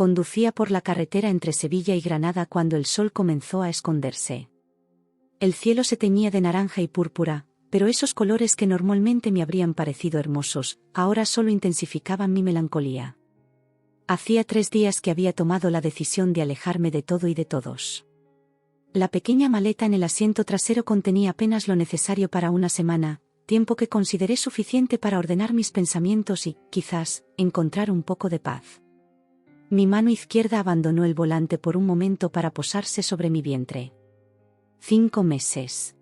Conducía por la carretera entre Sevilla y Granada cuando el sol comenzó a esconderse. El cielo se teñía de naranja y púrpura, pero esos colores que normalmente me habrían parecido hermosos, ahora solo intensificaban mi melancolía. Hacía 3 días que había tomado la decisión de alejarme de todo y de todos. La pequeña maleta en el asiento trasero contenía apenas lo necesario para una semana, tiempo que consideré suficiente para ordenar mis pensamientos y, quizás, encontrar un poco de paz. Mi mano izquierda abandonó el volante por un momento para posarse sobre mi vientre. 5 meses.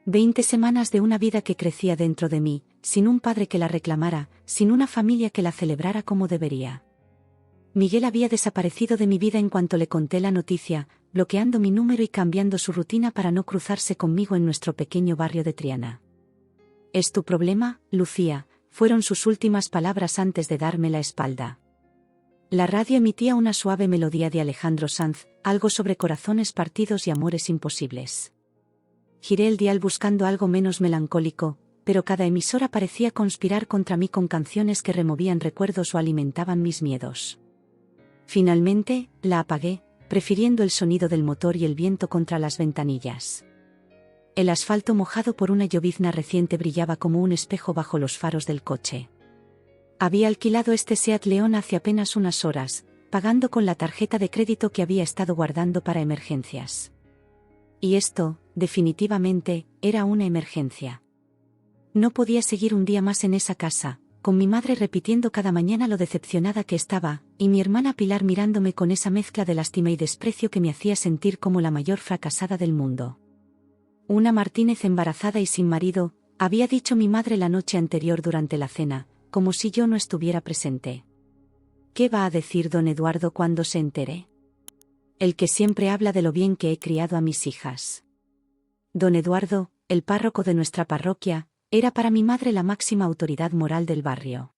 20 semanas de una vida que crecía dentro de mí, sin un padre que la reclamara, sin una familia que la celebrara como debería. Miguel había desaparecido de mi vida en cuanto le conté la noticia, bloqueando mi número y cambiando su rutina para no cruzarse conmigo en nuestro pequeño barrio de Triana. «¿Es tu problema, Lucía?», fueron sus últimas palabras antes de darme la espalda. La radio emitía una suave melodía de Alejandro Sanz, algo sobre corazones partidos y amores imposibles. Giré el dial buscando algo menos melancólico, pero cada emisora parecía conspirar contra mí con canciones que removían recuerdos o alimentaban mis miedos. Finalmente, la apagué, prefiriendo el sonido del motor y el viento contra las ventanillas. El asfalto mojado por una llovizna reciente brillaba como un espejo bajo los faros del coche. Había alquilado este Seat León hace apenas unas horas, pagando con la tarjeta de crédito que había estado guardando para emergencias. Y esto, definitivamente, era una emergencia. No podía seguir un día más en esa casa, con mi madre repitiendo cada mañana lo decepcionada que estaba, y mi hermana Pilar mirándome con esa mezcla de lástima y desprecio que me hacía sentir como la mayor fracasada del mundo. Una Martínez embarazada y sin marido, había dicho mi madre la noche anterior durante la cena, como si yo no estuviera presente. ¿Qué va a decir don Eduardo cuando se entere? El que siempre habla de lo bien que he criado a mis hijas. Don Eduardo, el párroco de nuestra parroquia, era para mi madre la máxima autoridad moral del barrio.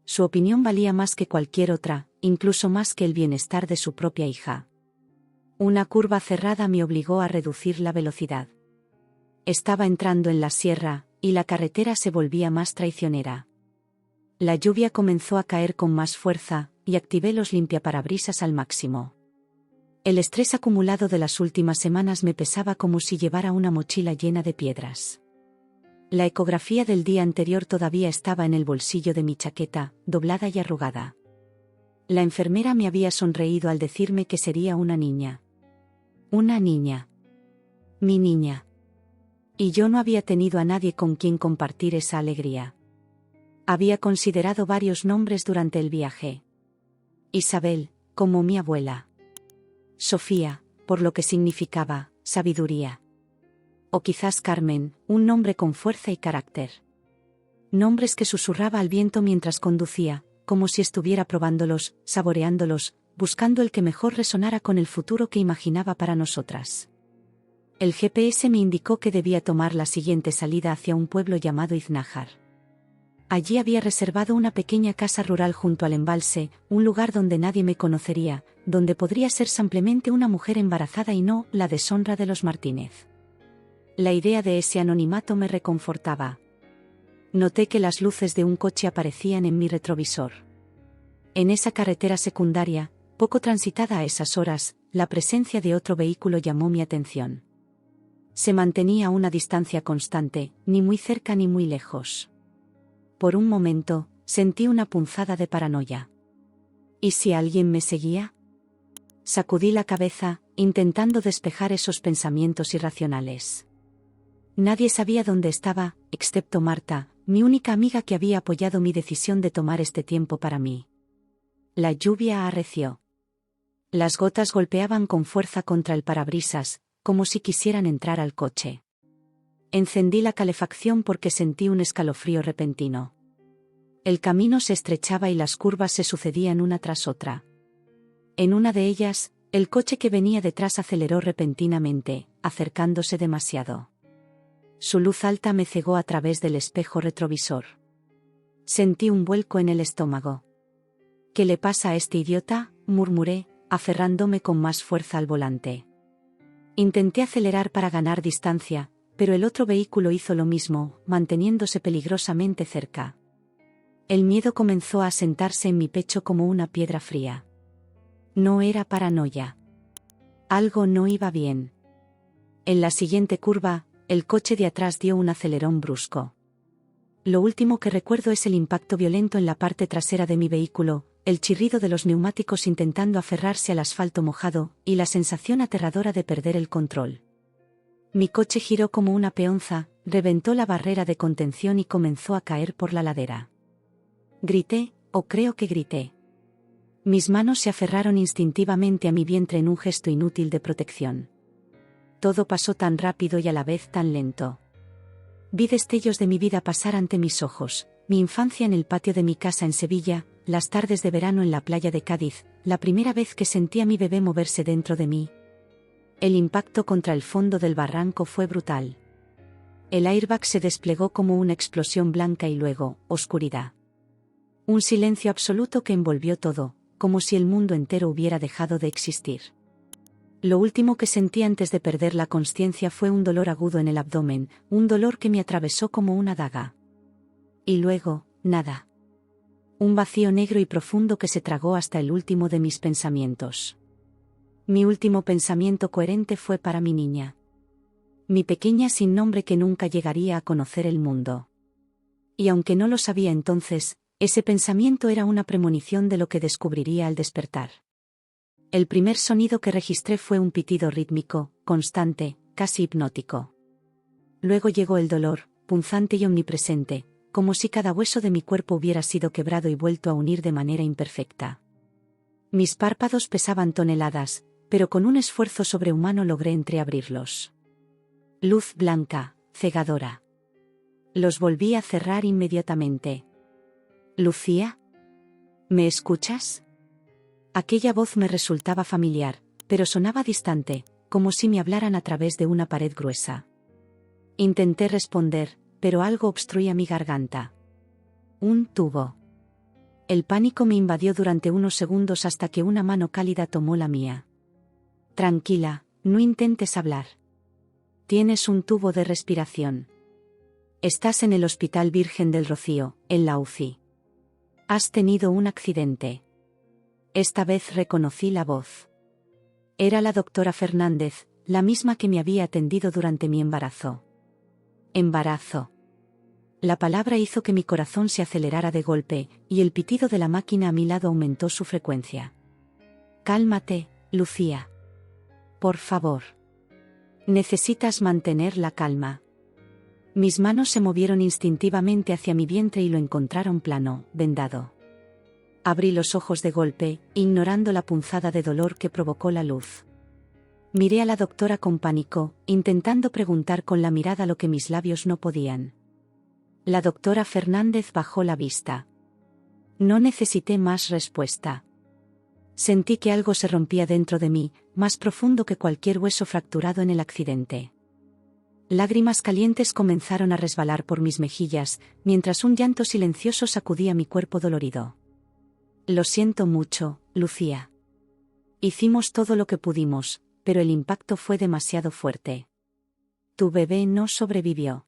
Su opinión valía más que cualquier otra, incluso más que el bienestar de su propia hija. Una curva cerrada me obligó a reducir la velocidad. Estaba entrando en la sierra, y la carretera se volvía más traicionera. La lluvia comenzó a caer con más fuerza, y activé los limpiaparabrisas al máximo. El estrés acumulado de las últimas semanas me pesaba como si llevara una mochila llena de piedras. La ecografía del día anterior todavía estaba en el bolsillo de mi chaqueta, doblada y arrugada. La enfermera me había sonreído al decirme que sería una niña. Una niña. Mi niña. Y yo no había tenido a nadie con quien compartir esa alegría. Había considerado varios nombres durante el viaje. Isabel, como mi abuela. Sofía, por lo que significaba sabiduría. O quizás Carmen, un nombre con fuerza y carácter. Nombres que susurraba al viento mientras conducía, como si estuviera probándolos, saboreándolos, buscando el que mejor resonara con el futuro que imaginaba para nosotras. El GPS me indicó que debía tomar la siguiente salida hacia un pueblo llamado Iznájar. Allí había reservado una pequeña casa rural junto al embalse, un lugar donde nadie me conocería, donde podría ser simplemente una mujer embarazada y no la deshonra de los Martínez. La idea de ese anonimato me reconfortaba. Noté que las luces de un coche aparecían en mi retrovisor. En esa carretera secundaria, poco transitada a esas horas, la presencia de otro vehículo llamó mi atención. Se mantenía a una distancia constante, ni muy cerca ni muy lejos. Por un momento, sentí una punzada de paranoia. ¿Y si alguien me seguía? Sacudí la cabeza, intentando despejar esos pensamientos irracionales. Nadie sabía dónde estaba, excepto Marta, mi única amiga que había apoyado mi decisión de tomar este tiempo para mí. La lluvia arreció. Las gotas golpeaban con fuerza contra el parabrisas, como si quisieran entrar al coche. Encendí la calefacción porque sentí un escalofrío repentino. El camino se estrechaba y las curvas se sucedían una tras otra. En una de ellas, el coche que venía detrás aceleró repentinamente, acercándose demasiado. Su luz alta me cegó a través del espejo retrovisor. Sentí un vuelco en el estómago. ¿Qué le pasa a este idiota?, murmuré, aferrándome con más fuerza al volante. Intenté acelerar para ganar distancia, pero el otro vehículo hizo lo mismo, manteniéndose peligrosamente cerca. El miedo comenzó a asentarse en mi pecho como una piedra fría. No era paranoia. Algo no iba bien. En la siguiente curva, el coche de atrás dio un acelerón brusco. Lo último que recuerdo es el impacto violento en la parte trasera de mi vehículo, el chirrido de los neumáticos intentando aferrarse al asfalto mojado, y la sensación aterradora de perder el control. Mi coche giró como una peonza, reventó la barrera de contención y comenzó a caer por la ladera. Grité, o creo que grité. Mis manos se aferraron instintivamente a mi vientre en un gesto inútil de protección. Todo pasó tan rápido y a la vez tan lento. Vi destellos de mi vida pasar ante mis ojos, mi infancia en el patio de mi casa en Sevilla, las tardes de verano en la playa de Cádiz, la primera vez que sentí a mi bebé moverse dentro de mí. El impacto contra el fondo del barranco fue brutal. El airbag se desplegó como una explosión blanca y luego, oscuridad. Un silencio absoluto que envolvió todo, como si el mundo entero hubiera dejado de existir. Lo último que sentí antes de perder la consciencia fue un dolor agudo en el abdomen, un dolor que me atravesó como una daga. Y luego, nada. Un vacío negro y profundo que se tragó hasta el último de mis pensamientos. Mi último pensamiento coherente fue para mi niña. Mi pequeña sin nombre que nunca llegaría a conocer el mundo. Y aunque no lo sabía entonces, ese pensamiento era una premonición de lo que descubriría al despertar. El primer sonido que registré fue un pitido rítmico, constante, casi hipnótico. Luego llegó el dolor, punzante y omnipresente, como si cada hueso de mi cuerpo hubiera sido quebrado y vuelto a unir de manera imperfecta. Mis párpados pesaban toneladas, pero con un esfuerzo sobrehumano logré entreabrirlos. Luz blanca, cegadora. Los volví a cerrar inmediatamente. ¿Lucía? ¿Me escuchas? Aquella voz me resultaba familiar, pero sonaba distante, como si me hablaran a través de una pared gruesa. Intenté responder, pero algo obstruía mi garganta. Un tubo. El pánico me invadió durante unos segundos hasta que una mano cálida tomó la mía. Tranquila, no intentes hablar. Tienes un tubo de respiración. Estás en el Hospital Virgen del Rocío, en la UCI. Has tenido un accidente. Esta vez reconocí la voz. Era la doctora Fernández, la misma que me había atendido durante mi embarazo. Embarazo. La palabra hizo que mi corazón se acelerara de golpe, y el pitido de la máquina a mi lado aumentó su frecuencia. Cálmate, Lucía. Por favor. Necesitas mantener la calma. Mis manos se movieron instintivamente hacia mi vientre y lo encontraron plano, vendado. Abrí los ojos de golpe, ignorando la punzada de dolor que provocó la luz. Miré a la doctora con pánico, intentando preguntar con la mirada lo que mis labios no podían. La doctora Fernández bajó la vista. No necesité más respuesta. Sentí que algo se rompía dentro de mí, más profundo que cualquier hueso fracturado en el accidente. Lágrimas calientes comenzaron a resbalar por mis mejillas, mientras un llanto silencioso sacudía mi cuerpo dolorido. Lo siento mucho, Lucía. Hicimos todo lo que pudimos, pero el impacto fue demasiado fuerte. Tu bebé no sobrevivió.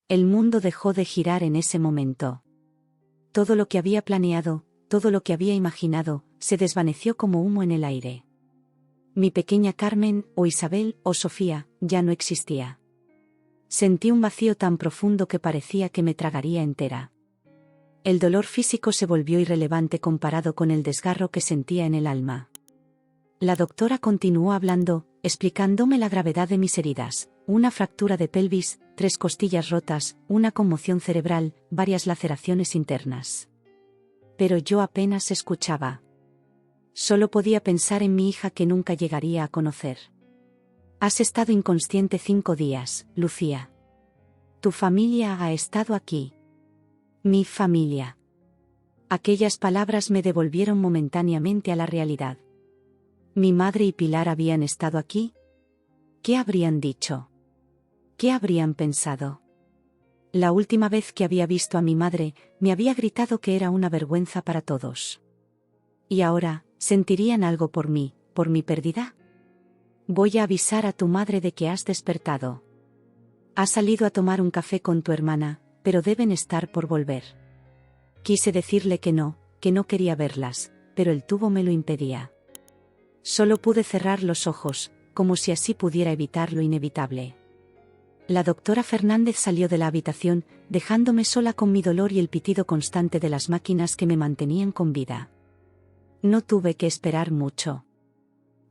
El mundo dejó de girar en ese momento. Todo lo que había planeado, todo lo que había imaginado, se desvaneció como humo en el aire. Mi pequeña Carmen, o Isabel, o Sofía, ya no existía. Sentí un vacío tan profundo que parecía que me tragaría entera. El dolor físico se volvió irrelevante comparado con el desgarro que sentía en el alma. La doctora continuó hablando, explicándome la gravedad de mis heridas: una fractura de pelvis, 3 costillas rotas, una conmoción cerebral, varias laceraciones internas. Pero yo apenas escuchaba. Solo podía pensar en mi hija que nunca llegaría a conocer. Has estado inconsciente 5 días, Lucía. Tu familia ha estado aquí. Mi familia. Aquellas palabras me devolvieron momentáneamente a la realidad. ¿Mi madre y Pilar habían estado aquí? ¿Qué habrían dicho? ¿Qué habrían pensado? La última vez que había visto a mi madre, me había gritado que era una vergüenza para todos. ¿Y ahora, sentirían algo por mí, por mi pérdida? Voy a avisar a tu madre de que has despertado. Has salido a tomar un café con tu hermana, pero deben estar por volver. Quise decirle que no quería verlas, pero el tubo me lo impedía. Solo pude cerrar los ojos, como si así pudiera evitar lo inevitable. La doctora Fernández salió de la habitación, dejándome sola con mi dolor y el pitido constante de las máquinas que me mantenían con vida. No tuve que esperar mucho.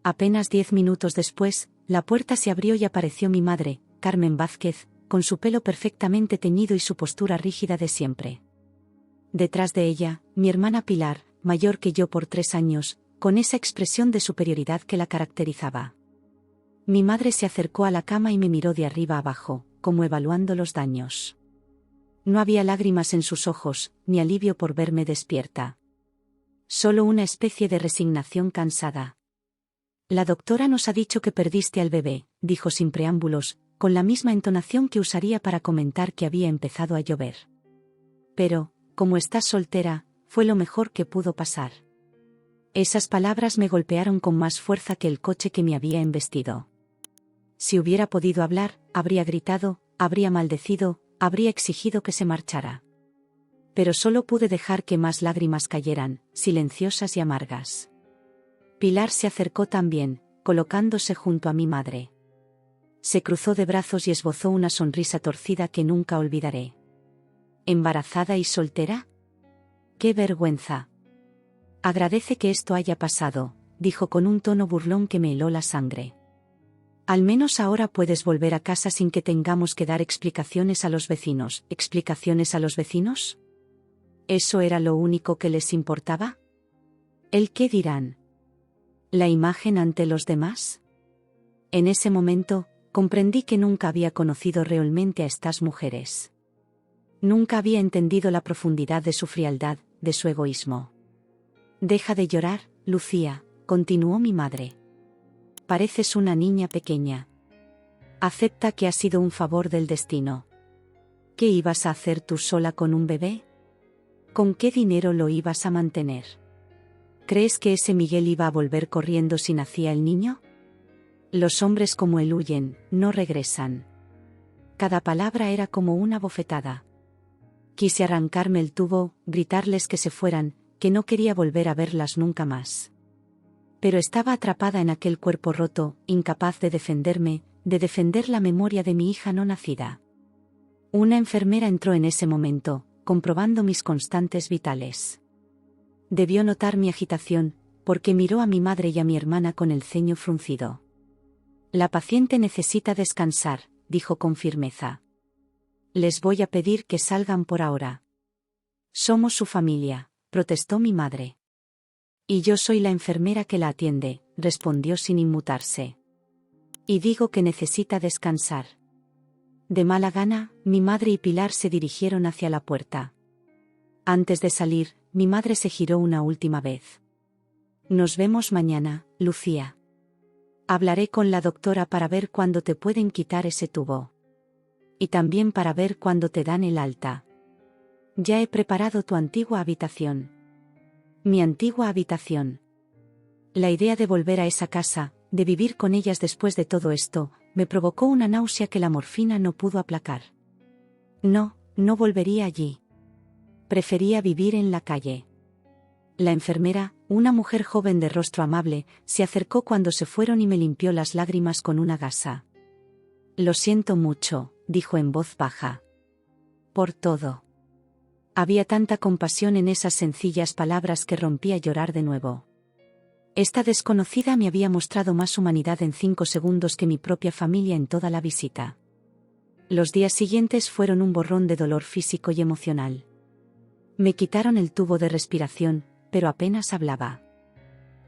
Apenas 10 minutos después, la puerta se abrió y apareció mi madre, Carmen Vázquez, con su pelo perfectamente teñido y su postura rígida de siempre. Detrás de ella, mi hermana Pilar, mayor que yo por 3 años, con esa expresión de superioridad que la caracterizaba. Mi madre se acercó a la cama y me miró de arriba abajo, como evaluando los daños. No había lágrimas en sus ojos, ni alivio por verme despierta. Solo una especie de resignación cansada. La doctora nos ha dicho que perdiste al bebé, dijo sin preámbulos, con la misma entonación que usaría para comentar que había empezado a llover. Pero, como estás soltera, fue lo mejor que pudo pasar. Esas palabras me golpearon con más fuerza que el coche que me había embestido. Si hubiera podido hablar, habría gritado, habría maldecido, habría exigido que se marchara. Pero solo pude dejar que más lágrimas cayeran, silenciosas y amargas. Pilar se acercó también, colocándose junto a mi madre. Se cruzó de brazos y esbozó una sonrisa torcida que nunca olvidaré. ¿Embarazada y soltera? ¡Qué vergüenza! Agradece que esto haya pasado, dijo con un tono burlón que me heló la sangre. Al menos ahora puedes volver a casa sin que tengamos que dar explicaciones a los vecinos. ¿Explicaciones a los vecinos? ¿Eso era lo único que les importaba? ¿El qué dirán? ¿La imagen ante los demás? En ese momento, comprendí que nunca había conocido realmente a estas mujeres. Nunca había entendido la profundidad de su frialdad, de su egoísmo. Deja de llorar, Lucía, continuó mi madre. Pareces una niña pequeña. Acepta que ha sido un favor del destino. ¿Qué ibas a hacer tú sola con un bebé? ¿Con qué dinero lo ibas a mantener? ¿Crees que ese Miguel iba a volver corriendo si nacía el niño? Los hombres como él huyen, no regresan. Cada palabra era como una bofetada. Quise arrancarme el tubo, gritarles que se fueran, que no quería volver a verlas nunca más. Pero estaba atrapada en aquel cuerpo roto, incapaz de defenderme, de defender la memoria de mi hija no nacida. Una enfermera entró en ese momento, comprobando mis constantes vitales. Debió notar mi agitación, porque miró a mi madre y a mi hermana con el ceño fruncido. La paciente necesita descansar, dijo con firmeza. Les voy a pedir que salgan por ahora. Somos su familia, protestó mi madre. Y yo soy la enfermera que la atiende, respondió sin inmutarse. Y digo que necesita descansar. De mala gana, mi madre y Pilar se dirigieron hacia la puerta. Antes de salir, mi madre se giró una última vez. Nos vemos mañana, Lucía. Hablaré con la doctora para ver cuándo te pueden quitar ese tubo. Y también para ver cuándo te dan el alta. Ya he preparado tu antigua habitación. Mi antigua habitación. La idea de volver a esa casa, de vivir con ellas después de todo esto, me provocó una náusea que la morfina no pudo aplacar. No, no volvería allí. Prefería vivir en la calle. La enfermera, una mujer joven de rostro amable, se acercó cuando se fueron y me limpió las lágrimas con una gasa. Lo siento mucho, dijo en voz baja. Por todo. Había tanta compasión en esas sencillas palabras que rompí a llorar de nuevo. Esta desconocida me había mostrado más humanidad en 5 segundos que mi propia familia en toda la visita. Los días siguientes fueron un borrón de dolor físico y emocional. Me quitaron el tubo de respiración, pero apenas hablaba.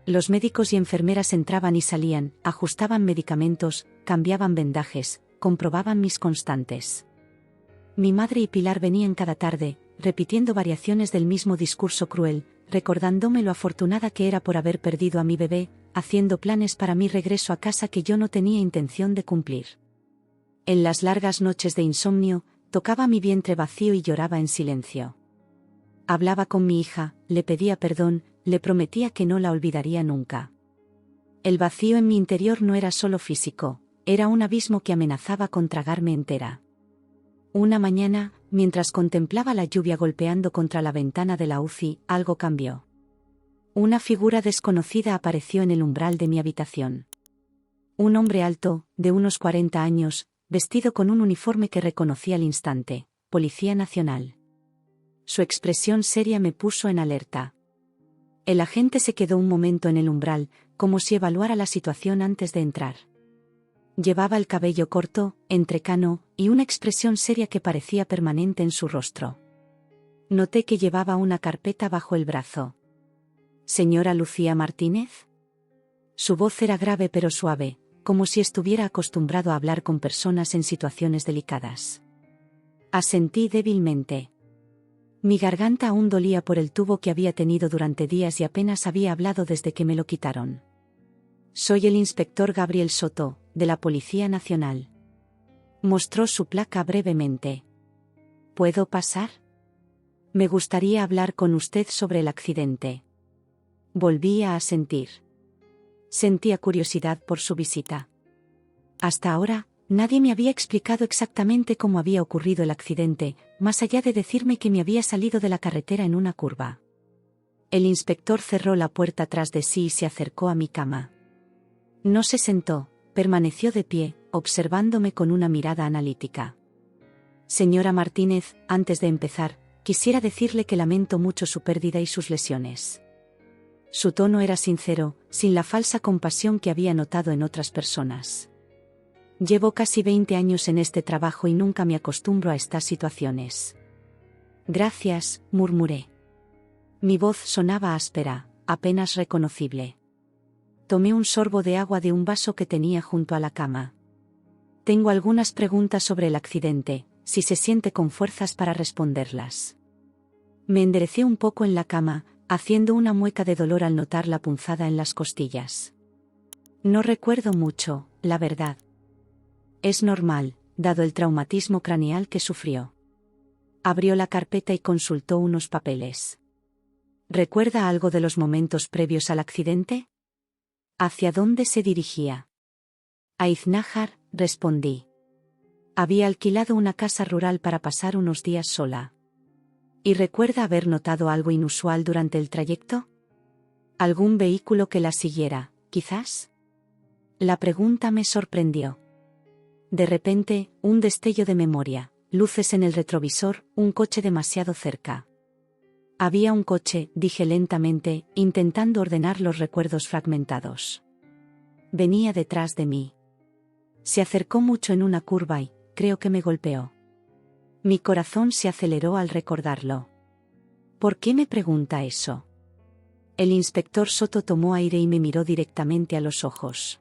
Los médicos y enfermeras entraban y salían, ajustaban medicamentos, cambiaban vendajes, comprobaban mis constantes. Mi madre y Pilar venían cada tarde, repitiendo variaciones del mismo discurso cruel, recordándome lo afortunada que era por haber perdido a mi bebé, haciendo planes para mi regreso a casa que yo no tenía intención de cumplir. En las largas noches de insomnio, tocaba mi vientre vacío y lloraba en silencio. Hablaba con mi hija, le pedía perdón, le prometía que no la olvidaría nunca. El vacío en mi interior no era solo físico, era un abismo que amenazaba con tragarme entera. Una mañana, mientras contemplaba la lluvia golpeando contra la ventana de la UCI, algo cambió. Una figura desconocida apareció en el umbral de mi habitación. Un hombre alto, de unos 40 años, vestido con un uniforme que reconocí al instante, Policía Nacional. Su expresión seria me puso en alerta. El agente se quedó un momento en el umbral, como si evaluara la situación antes de entrar. Llevaba el cabello corto, entrecano, y una expresión seria que parecía permanente en su rostro. Noté que llevaba una carpeta bajo el brazo. ¿Señora Lucía Martínez? Su voz era grave pero suave, como si estuviera acostumbrado a hablar con personas en situaciones delicadas. Asentí débilmente. Mi garganta aún dolía por el tubo que había tenido durante días y apenas había hablado desde que me lo quitaron. Soy el inspector Gabriel Soto, de la Policía Nacional. Mostró su placa brevemente. ¿Puedo pasar? Me gustaría hablar con usted sobre el accidente. Volví a asentir. Sentía curiosidad por su visita. Hasta ahora, nadie me había explicado exactamente cómo había ocurrido el accidente, más allá de decirme que me había salido de la carretera en una curva. El inspector cerró la puerta tras de sí y se acercó a mi cama. No se sentó, permaneció de pie, observándome con una mirada analítica. Señora Martínez, antes de empezar, quisiera decirle que lamento mucho su pérdida y sus lesiones. Su tono era sincero, sin la falsa compasión que había notado en otras personas. Llevo casi 20 años en este trabajo y nunca me acostumbro a estas situaciones. Gracias, murmuré. Mi voz sonaba áspera, apenas reconocible. Tomé un sorbo de agua de un vaso que tenía junto a la cama. Tengo algunas preguntas sobre el accidente, si se siente con fuerzas para responderlas. Me enderecé un poco en la cama, haciendo una mueca de dolor al notar la punzada en las costillas. No recuerdo mucho, la verdad. Es normal, dado el traumatismo craneal que sufrió. Abrió la carpeta y consultó unos papeles. ¿Recuerda algo de los momentos previos al accidente? ¿Hacia dónde se dirigía? A Iznájar, respondí. Había alquilado una casa rural para pasar unos días sola. ¿Y recuerda haber notado algo inusual durante el trayecto? ¿Algún vehículo que la siguiera, quizás? La pregunta me sorprendió. De repente, un destello de memoria, luces en el retrovisor, un coche demasiado cerca. Había un coche, dije lentamente, intentando ordenar los recuerdos fragmentados. Venía detrás de mí. Se acercó mucho en una curva y, creo que me golpeó. Mi corazón se aceleró al recordarlo. ¿Por qué me pregunta eso? El inspector Soto tomó aire y me miró directamente a los ojos.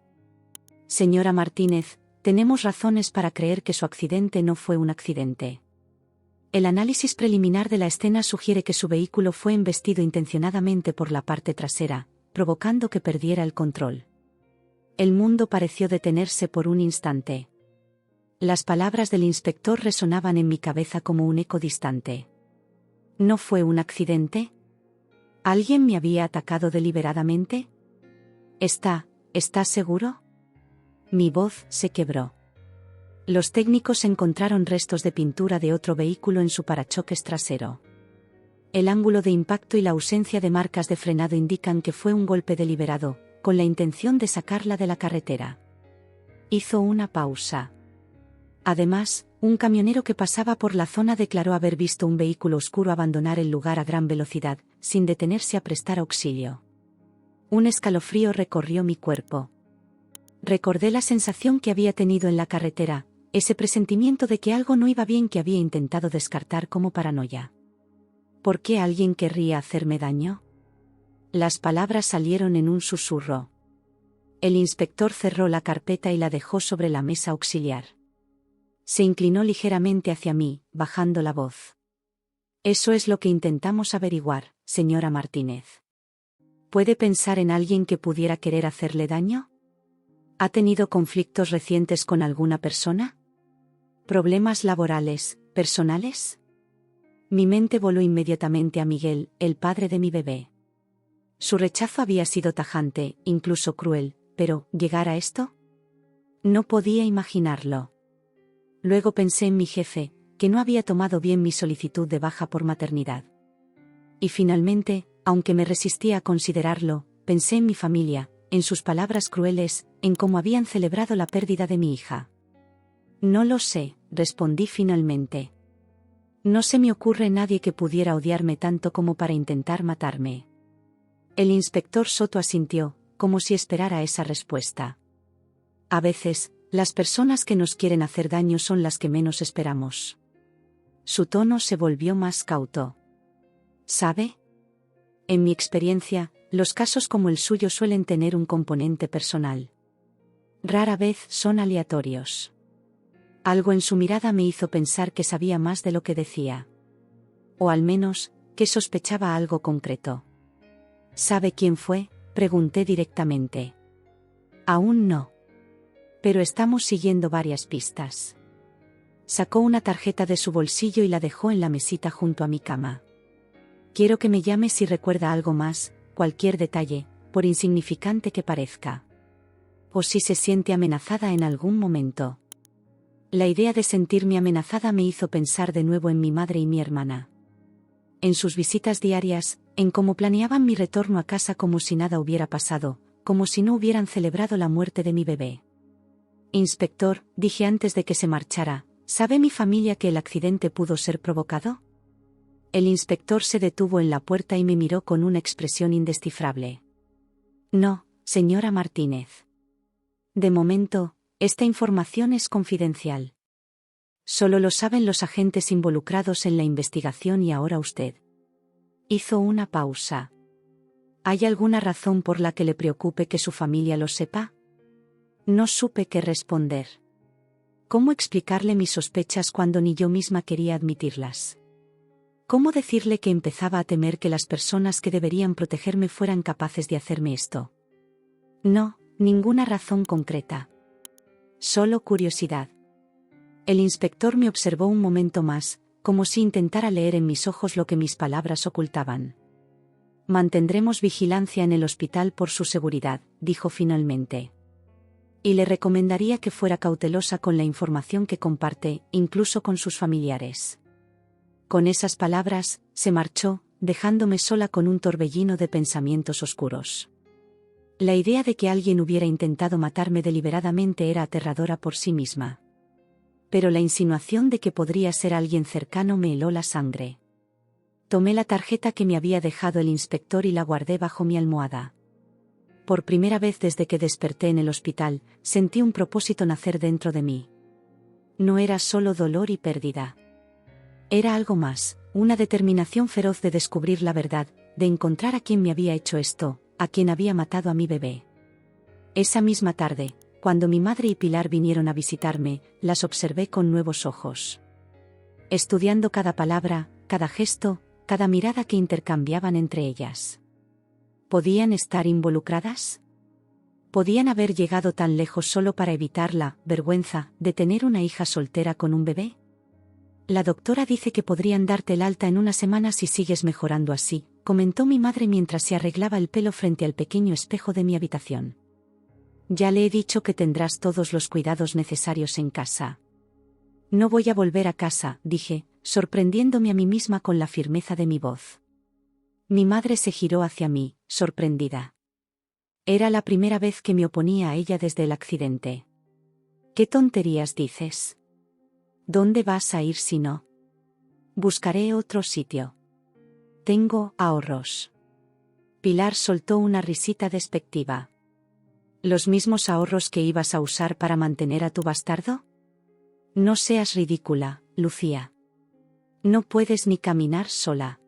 Señora Martínez, tenemos razones para creer que su accidente no fue un accidente. El análisis preliminar de la escena sugiere que su vehículo fue embestido intencionadamente por la parte trasera, provocando que perdiera el control. El mundo pareció detenerse por un instante. Las palabras del inspector resonaban en mi cabeza como un eco distante. ¿No fue un accidente? ¿Alguien me había atacado deliberadamente? ¿Está seguro? Mi voz se quebró. Los técnicos encontraron restos de pintura de otro vehículo en su parachoques trasero. El ángulo de impacto y la ausencia de marcas de frenado indican que fue un golpe deliberado, con la intención de sacarla de la carretera. Hizo una pausa. Además, un camionero que pasaba por la zona declaró haber visto un vehículo oscuro abandonar el lugar a gran velocidad, sin detenerse a prestar auxilio. Un escalofrío recorrió mi cuerpo. Recordé la sensación que había tenido en la carretera, ese presentimiento de que algo no iba bien que había intentado descartar como paranoia. ¿Por qué alguien querría hacerme daño? Las palabras salieron en un susurro. El inspector cerró la carpeta y la dejó sobre la mesa auxiliar. Se inclinó ligeramente hacia mí, bajando la voz. Eso es lo que intentamos averiguar, señora Martínez. ¿Puede pensar en alguien que pudiera querer hacerle daño? ¿Ha tenido conflictos recientes con alguna persona? ¿Problemas laborales, personales? Mi mente voló inmediatamente a Miguel, el padre de mi bebé. Su rechazo había sido tajante, incluso cruel, pero, ¿llegar a esto? No podía imaginarlo. Luego pensé en mi jefe, que no había tomado bien mi solicitud de baja por maternidad. Y finalmente, Aunque me resistía a considerarlo, pensé en mi familia, en sus palabras crueles, en cómo habían celebrado la pérdida de mi hija. No lo sé, respondí finalmente. No se me ocurre nadie que pudiera odiarme tanto como para intentar matarme. El inspector Soto asintió, como si esperara esa respuesta. A veces, las personas que nos quieren hacer daño son las que menos esperamos. Su tono se volvió más cauto. ¿Sabe? En mi experiencia, los casos como el suyo suelen tener un componente personal. Rara vez son aleatorios. Algo en su mirada me hizo pensar que sabía más de lo que decía. O al menos, que sospechaba algo concreto. ¿Sabe quién fue?, pregunté directamente. Aún no. Pero estamos siguiendo varias pistas. Sacó una tarjeta de su bolsillo y la dejó en la mesita junto a mi cama. Quiero que me llame si recuerda algo más, cualquier detalle, por insignificante que parezca. O si se siente amenazada en algún momento. La idea de sentirme amenazada me hizo pensar de nuevo en mi madre y mi hermana. En sus visitas diarias, en cómo planeaban mi retorno a casa como si nada hubiera pasado, como si no hubieran celebrado la muerte de mi bebé. Inspector, dije antes de que se marchara, ¿sabe mi familia que el accidente pudo ser provocado? El inspector se detuvo en la puerta y me miró con una expresión indescifrable. No, señora Martínez. De momento, esta información es confidencial. Solo lo saben los agentes involucrados en la investigación y ahora usted. Hizo una pausa. ¿Hay alguna razón por la que le preocupe que su familia lo sepa? No supe qué responder. ¿Cómo explicarle mis sospechas cuando ni yo misma quería admitirlas? ¿Cómo decirle que empezaba a temer que las personas que deberían protegerme fueran capaces de hacerme esto? No, ninguna razón concreta. Solo curiosidad. El inspector me observó un momento más, como si intentara leer en mis ojos lo que mis palabras ocultaban. Mantendremos vigilancia en el hospital por su seguridad, dijo finalmente. Y le recomendaría que fuera cautelosa con la información que comparte, incluso con sus familiares. Con esas palabras, se marchó, dejándome sola con un torbellino de pensamientos oscuros. La idea de que alguien hubiera intentado matarme deliberadamente era aterradora por sí misma. Pero la insinuación de que podría ser alguien cercano me heló la sangre. Tomé la tarjeta que me había dejado el inspector y la guardé bajo mi almohada. Por primera vez desde que desperté en el hospital, sentí un propósito nacer dentro de mí. No era solo dolor y pérdida. Era algo más, una determinación feroz de descubrir la verdad, de encontrar a quien me había hecho esto, a quien había matado a mi bebé. Esa misma tarde, cuando mi madre y Pilar vinieron a visitarme, las observé con nuevos ojos. Estudiando cada palabra, cada gesto, cada mirada que intercambiaban entre ellas. ¿Podían estar involucradas? ¿Podían haber llegado tan lejos solo para evitar la vergüenza de tener una hija soltera con un bebé? La doctora dice que podrían darte el alta en una semana si sigues mejorando así, comentó mi madre mientras se arreglaba el pelo frente al pequeño espejo de mi habitación. Ya le he dicho que tendrás todos los cuidados necesarios en casa. No voy a volver a casa, dije, sorprendiéndome a mí misma con la firmeza de mi voz. Mi madre se giró hacia mí, sorprendida. Era la primera vez que me oponía a ella desde el accidente. ¿Qué tonterías dices? ¿Dónde vas a ir si no? Buscaré otro sitio. Tengo ahorros. Pilar soltó una risita despectiva. ¿Los mismos ahorros que ibas a usar para mantener a tu bastardo? No seas ridícula, Lucía. No puedes ni caminar sola.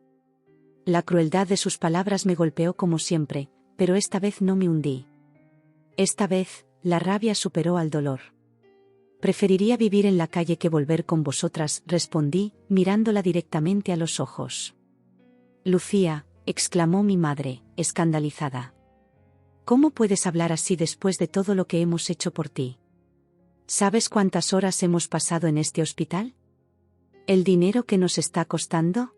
La crueldad de sus palabras me golpeó como siempre, pero esta vez no me hundí. Esta vez, la rabia superó al dolor. Preferiría vivir en la calle que volver con vosotras, respondí, mirándola directamente a los ojos. Lucía, exclamó mi madre, escandalizada. ¿Cómo puedes hablar así después de todo lo que hemos hecho por ti? ¿Sabes cuántas horas hemos pasado en este hospital? ¿El dinero que nos está costando?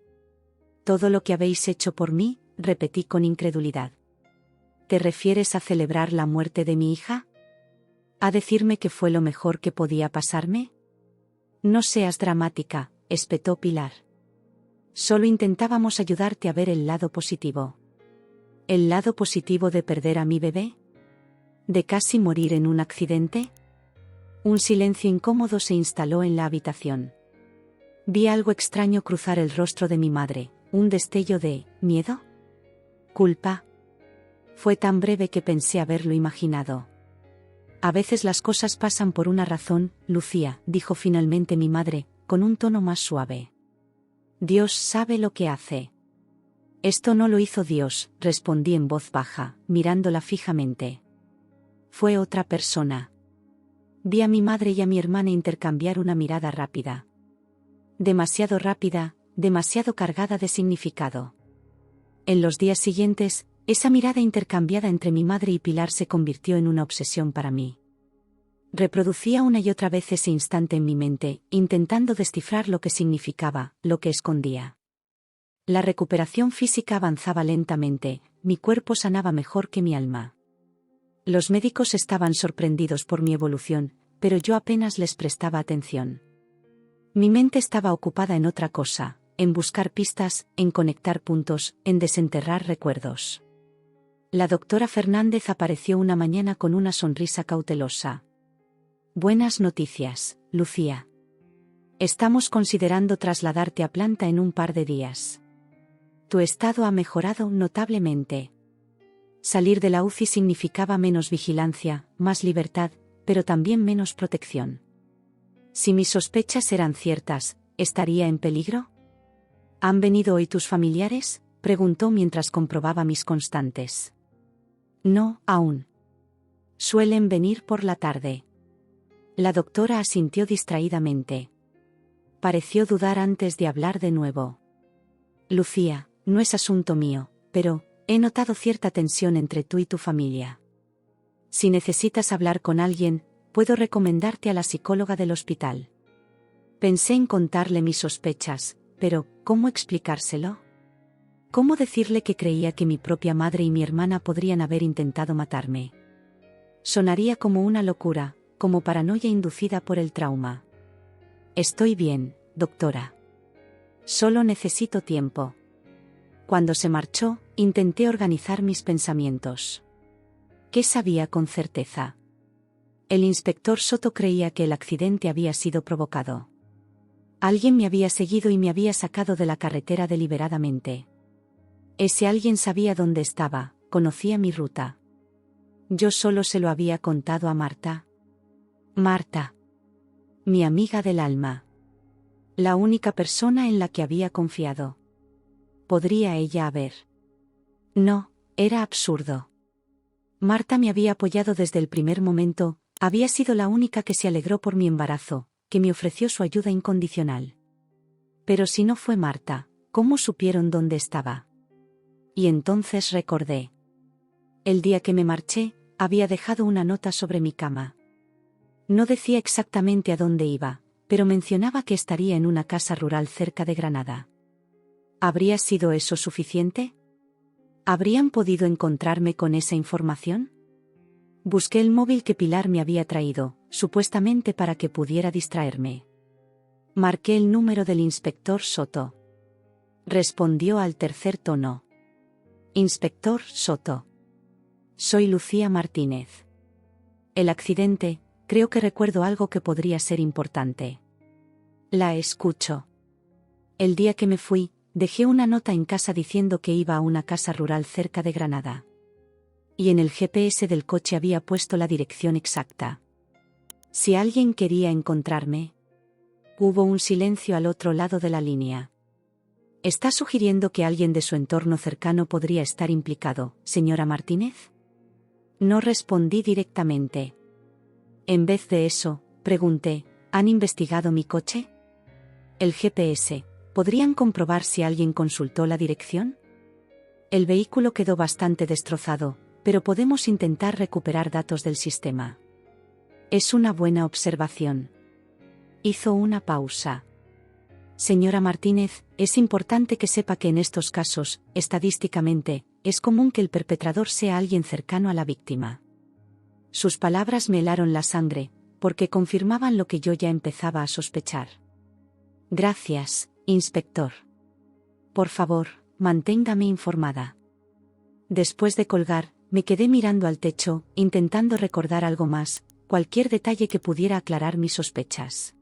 Todo lo que habéis hecho por mí, repetí con incredulidad. ¿Te refieres a celebrar la muerte de mi hija? ¿A decirme que fue lo mejor que podía pasarme? No seas dramática, espetó Pilar. Solo intentábamos ayudarte a ver el lado positivo. ¿El lado positivo de perder a mi bebé? ¿De casi morir en un accidente? Un silencio incómodo se instaló en la habitación. Vi algo extraño cruzar el rostro de mi madre, un destello de ¿miedo? ¿Culpa? Fue tan breve que pensé haberlo imaginado. A veces las cosas pasan por una razón, Lucía, dijo finalmente mi madre, con un tono más suave. Dios sabe lo que hace. Esto no lo hizo Dios, respondí en voz baja, mirándola fijamente. Fue otra persona. Vi a mi madre y a mi hermana intercambiar una mirada rápida. Demasiado rápida, demasiado cargada de significado. En los días siguientes, esa mirada intercambiada entre mi madre y Pilar se convirtió en una obsesión para mí. Reproducía una y otra vez ese instante en mi mente, intentando descifrar lo que significaba, lo que escondía. La recuperación física avanzaba lentamente, mi cuerpo sanaba mejor que mi alma. Los médicos estaban sorprendidos por mi evolución, pero yo apenas les prestaba atención. Mi mente estaba ocupada en otra cosa, en buscar pistas, en conectar puntos, en desenterrar recuerdos. La doctora Fernández apareció una mañana con una sonrisa cautelosa. Buenas noticias, Lucía. Estamos considerando trasladarte a planta en un par de días. Tu estado ha mejorado notablemente. Salir de la UCI significaba menos vigilancia, más libertad, pero también menos protección. Si mis sospechas eran ciertas, ¿estaría en peligro? ¿Han venido hoy tus familiares?, preguntó mientras comprobaba mis constantes. No, aún. Suelen venir por la tarde. La doctora asintió distraídamente. Pareció dudar antes de hablar de nuevo. Lucía, no es asunto mío, pero he notado cierta tensión entre tú y tu familia. Si necesitas hablar con alguien, puedo recomendarte a la psicóloga del hospital. Pensé en contarle mis sospechas, pero ¿cómo explicárselo? ¿Cómo decirle que creía que mi propia madre y mi hermana podrían haber intentado matarme? Sonaría como una locura, como paranoia inducida por el trauma. Estoy bien, doctora. Solo necesito tiempo. Cuando se marchó, intenté organizar mis pensamientos. ¿Qué sabía con certeza? El inspector Soto creía que el accidente había sido provocado. Alguien me había seguido y me había sacado de la carretera deliberadamente. Ese alguien sabía dónde estaba, conocía mi ruta. Yo solo se lo había contado a Marta. Marta. Mi amiga del alma. La única persona en la que había confiado. ¿Podría ella haber? No, era absurdo. Marta me había apoyado desde el primer momento, había sido la única que se alegró por mi embarazo, que me ofreció su ayuda incondicional. Pero si no fue Marta, ¿cómo supieron dónde estaba? Y entonces recordé. El día que me marché, había dejado una nota sobre mi cama. No decía exactamente a dónde iba, pero mencionaba que estaría en una casa rural cerca de Granada. ¿Habría sido eso suficiente? ¿Habrían podido encontrarme con esa información? Busqué el móvil que Pilar me había traído, supuestamente para que pudiera distraerme. Marqué el número del inspector Soto. Respondió al tercer tono. Inspector Soto. Soy Lucía Martínez. El accidente, creo que recuerdo algo que podría ser importante. La escucho. El día que me fui, dejé una nota en casa diciendo que iba a una casa rural cerca de Granada. Y en el GPS del coche había puesto la dirección exacta. Si alguien quería encontrarme. Hubo un silencio al otro lado de la línea. ¿Está sugiriendo que alguien de su entorno cercano podría estar implicado, señora Martínez? No respondí directamente. En vez de eso, pregunté, ¿han investigado mi coche? El GPS, ¿podrían comprobar si alguien consultó la dirección? El vehículo quedó bastante destrozado, pero podemos intentar recuperar datos del sistema. Es una buena observación. Hizo una pausa. Señora Martínez, es importante que sepa que en estos casos, estadísticamente, es común que el perpetrador sea alguien cercano a la víctima. Sus palabras me helaron la sangre, porque confirmaban lo que yo ya empezaba a sospechar. Gracias, inspector. Por favor, manténgame informada. Después de colgar, me quedé mirando al techo, intentando recordar algo más, cualquier detalle que pudiera aclarar mis sospechas.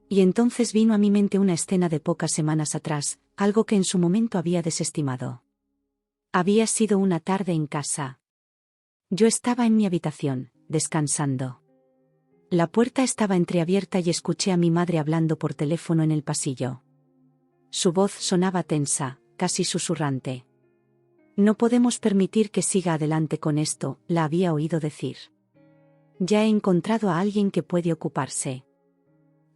Y entonces vino a mi mente una escena de pocas semanas atrás, algo que en su momento había desestimado. Había sido una tarde en casa. Yo estaba en mi habitación, descansando. La puerta estaba entreabierta y escuché a mi madre hablando por teléfono en el pasillo. Su voz sonaba tensa, casi susurrante. No podemos permitir que siga adelante con esto, la había oído decir. Ya he encontrado a alguien que puede ocuparse.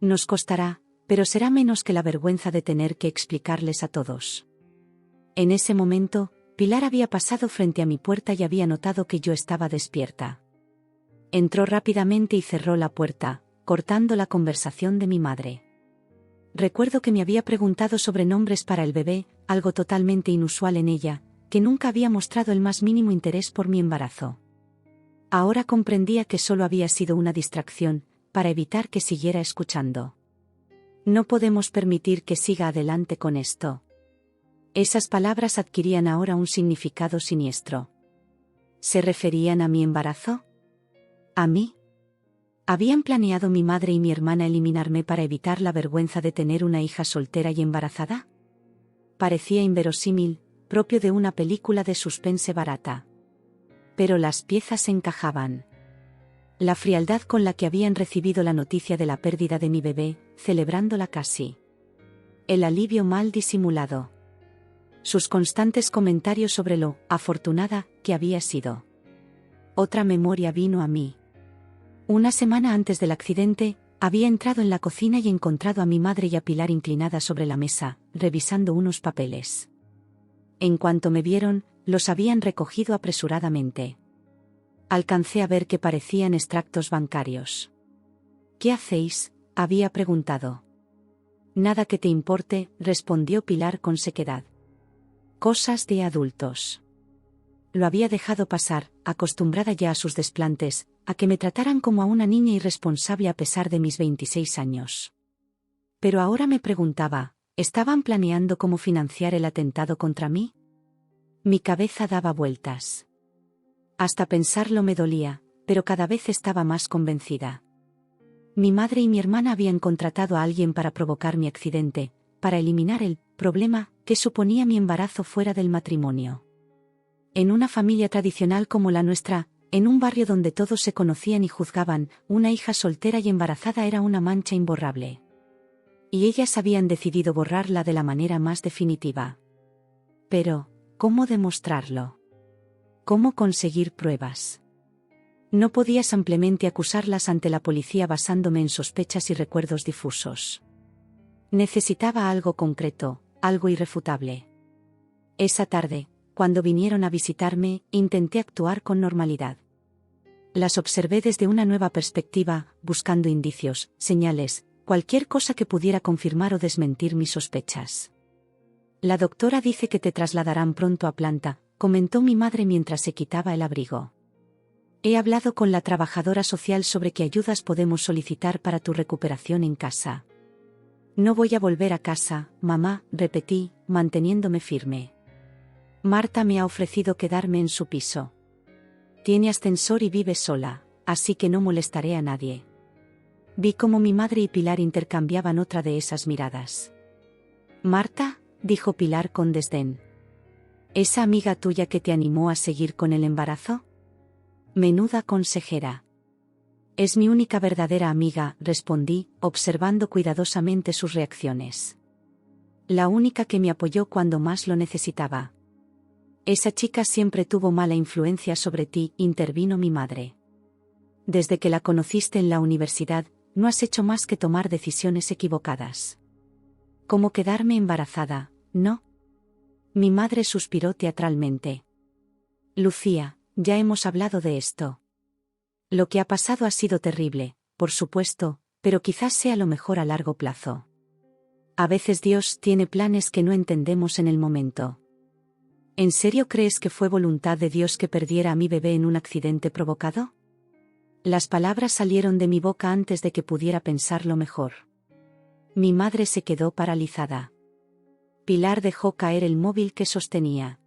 Nos costará, pero será menos que la vergüenza de tener que explicarles a todos. En ese momento, Pilar había pasado frente a mi puerta y había notado que yo estaba despierta. Entró rápidamente y cerró la puerta, cortando la conversación de mi madre. Recuerdo que me había preguntado sobre nombres para el bebé, algo totalmente inusual en ella, que nunca había mostrado el más mínimo interés por mi embarazo. Ahora comprendía que solo había sido una distracción, para evitar que siguiera escuchando. No podemos permitir que siga adelante con esto. Esas palabras adquirían ahora un significado siniestro. ¿Se referían a mi embarazo? ¿A mí? ¿Habían planeado mi madre y mi hermana eliminarme para evitar la vergüenza de tener una hija soltera y embarazada? Parecía inverosímil, propio de una película de suspense barata. Pero las piezas encajaban. La frialdad con la que habían recibido la noticia de la pérdida de mi bebé, celebrándola casi. El alivio mal disimulado. Sus constantes comentarios sobre lo afortunada que había sido. Otra memoria vino a mí. Una semana antes del accidente, había entrado en la cocina y encontrado a mi madre y a Pilar inclinadas sobre la mesa, revisando unos papeles. En cuanto me vieron, los habían recogido apresuradamente. Alcancé a ver que parecían extractos bancarios. ¿Qué hacéis?, había preguntado. Nada que te importe, respondió Pilar con sequedad. Cosas de adultos. Lo había dejado pasar, acostumbrada ya a sus desplantes, a que me trataran como a una niña irresponsable a pesar de mis 26 años. Pero ahora me preguntaba, ¿estaban planeando cómo financiar el atentado contra mí? Mi cabeza daba vueltas. Hasta pensarlo me dolía, pero cada vez estaba más convencida. Mi madre y mi hermana habían contratado a alguien para provocar mi accidente, para eliminar el problema que suponía mi embarazo fuera del matrimonio. En una familia tradicional como la nuestra, en un barrio donde todos se conocían y juzgaban, una hija soltera y embarazada era una mancha imborrable. Y ellas habían decidido borrarla de la manera más definitiva. Pero, ¿cómo demostrarlo? ¿Cómo conseguir pruebas? No podía simplemente acusarlas ante la policía basándome en sospechas y recuerdos difusos. Necesitaba algo concreto, algo irrefutable. Esa tarde, cuando vinieron a visitarme, intenté actuar con normalidad. Las observé desde una nueva perspectiva, buscando indicios, señales, cualquier cosa que pudiera confirmar o desmentir mis sospechas. La doctora dice que te trasladarán pronto a planta, comentó mi madre mientras se quitaba el abrigo. He hablado con la trabajadora social sobre qué ayudas podemos solicitar para tu recuperación en casa. No voy a volver a casa, mamá, repetí, manteniéndome firme. Marta me ha ofrecido quedarme en su piso. Tiene ascensor y vive sola, así que no molestaré a nadie. Vi cómo mi madre y Pilar intercambiaban otra de esas miradas. Marta, dijo Pilar con desdén. ¿Esa amiga tuya que te animó a seguir con el embarazo? Menuda consejera. Es mi única verdadera amiga, respondí, observando cuidadosamente sus reacciones. La única que me apoyó cuando más lo necesitaba. Esa chica siempre tuvo mala influencia sobre ti, intervino mi madre. Desde que la conociste en la universidad, no has hecho más que tomar decisiones equivocadas. ¿Cómo quedarme embarazada, no? Mi madre suspiró teatralmente. Lucía, ya hemos hablado de esto. Lo que ha pasado ha sido terrible, por supuesto, pero quizás sea lo mejor a largo plazo. A veces Dios tiene planes que no entendemos en el momento. ¿En serio crees que fue voluntad de Dios que perdiera a mi bebé en un accidente provocado? Las palabras salieron de mi boca antes de que pudiera pensarlo mejor. Mi madre se quedó paralizada. Pilar dejó caer el móvil que sostenía.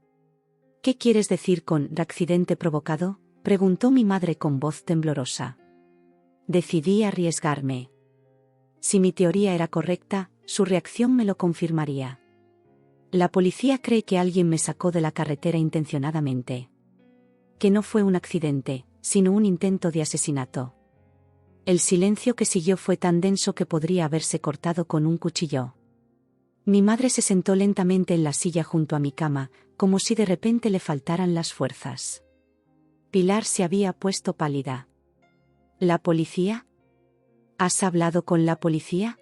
¿Qué quieres decir con accidente provocado?, preguntó mi madre con voz temblorosa. Decidí arriesgarme. Si mi teoría era correcta, su reacción me lo confirmaría. La policía cree que alguien me sacó de la carretera intencionadamente. Que no fue un accidente, sino un intento de asesinato. El silencio que siguió fue tan denso que podría haberse cortado con un cuchillo. Mi madre se sentó lentamente en la silla junto a mi cama, como si de repente le faltaran las fuerzas. Pilar se había puesto pálida. ¿La policía? ¿Has hablado con la policía?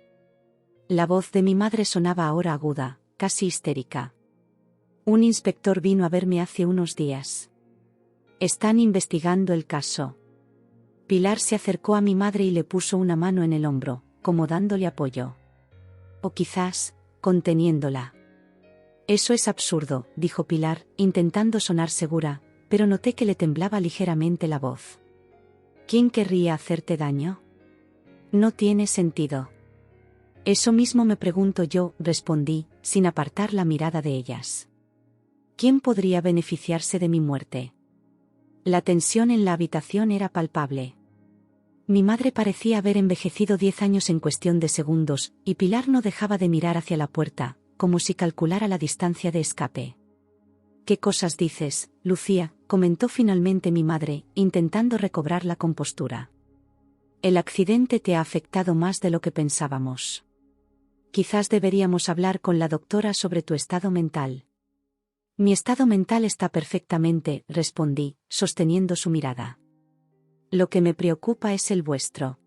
La voz de mi madre sonaba ahora aguda, casi histérica. Un inspector vino a verme hace unos días. Están investigando el caso. Pilar se acercó a mi madre y le puso una mano en el hombro, como dándole apoyo. O quizás, conteniéndola. Eso es absurdo, dijo Pilar, intentando sonar segura, pero noté que le temblaba ligeramente la voz. ¿Quién querría hacerte daño? No tiene sentido. Eso mismo me pregunto yo, respondí, sin apartar la mirada de ellas. ¿Quién podría beneficiarse de mi muerte? La tensión en la habitación era palpable. Mi madre parecía haber envejecido 10 años en cuestión de segundos, y Pilar no dejaba de mirar hacia la puerta, como si calculara la distancia de escape. ¿Qué cosas dices, Lucía?, comentó finalmente mi madre, intentando recobrar la compostura. El accidente te ha afectado más de lo que pensábamos. Quizás deberíamos hablar con la doctora sobre tu estado mental. Mi estado mental está perfectamente, respondí, sosteniendo su mirada. Lo que me preocupa es el vuestro.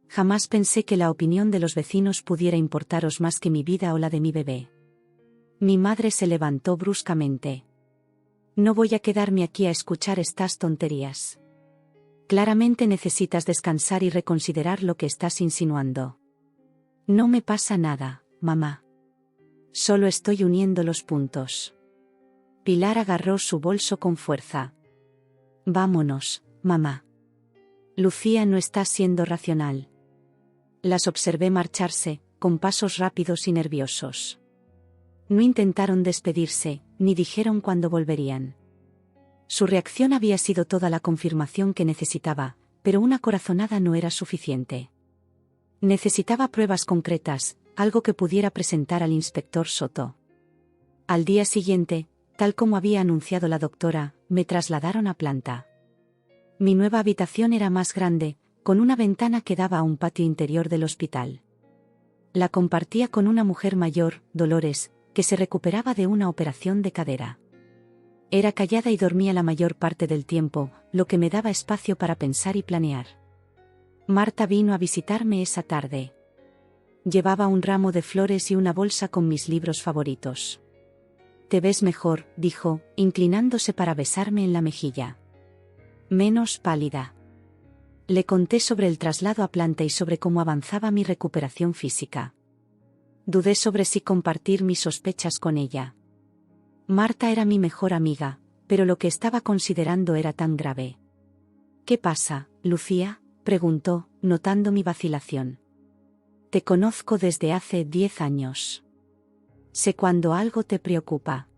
Jamás pensé que la opinión de los vecinos pudiera importaros más que mi vida o la de mi bebé. Mi madre se levantó bruscamente. No voy a quedarme aquí a escuchar estas tonterías. Claramente necesitas descansar y reconsiderar lo que estás insinuando. No me pasa nada, mamá. Solo estoy uniendo los puntos. Pilar agarró su bolso con fuerza. Vámonos, mamá. Lucía no está siendo racional. Las observé marcharse, con pasos rápidos y nerviosos. No intentaron despedirse, ni dijeron cuándo volverían. Su reacción había sido toda la confirmación que necesitaba, pero una corazonada no era suficiente. Necesitaba pruebas concretas, algo que pudiera presentar al inspector Soto. Al día siguiente, tal como había anunciado la doctora, me trasladaron a planta. Mi nueva habitación era más grande, con una ventana que daba a un patio interior del hospital. La compartía con una mujer mayor, Dolores, que se recuperaba de una operación de cadera. Era callada y dormía la mayor parte del tiempo, lo que me daba espacio para pensar y planear. Marta vino a visitarme esa tarde. Llevaba un ramo de flores y una bolsa con mis libros favoritos. «Te ves mejor», dijo, inclinándose para besarme en la mejilla. «Menos pálida». Le conté sobre el traslado a planta y sobre cómo avanzaba mi recuperación física. Dudé sobre si compartir mis sospechas con ella. Marta era mi mejor amiga, pero lo que estaba considerando era tan grave. «¿Qué pasa, Lucía?», preguntó, notando mi vacilación. «Te conozco desde hace 10 años. Sé cuando algo te preocupa».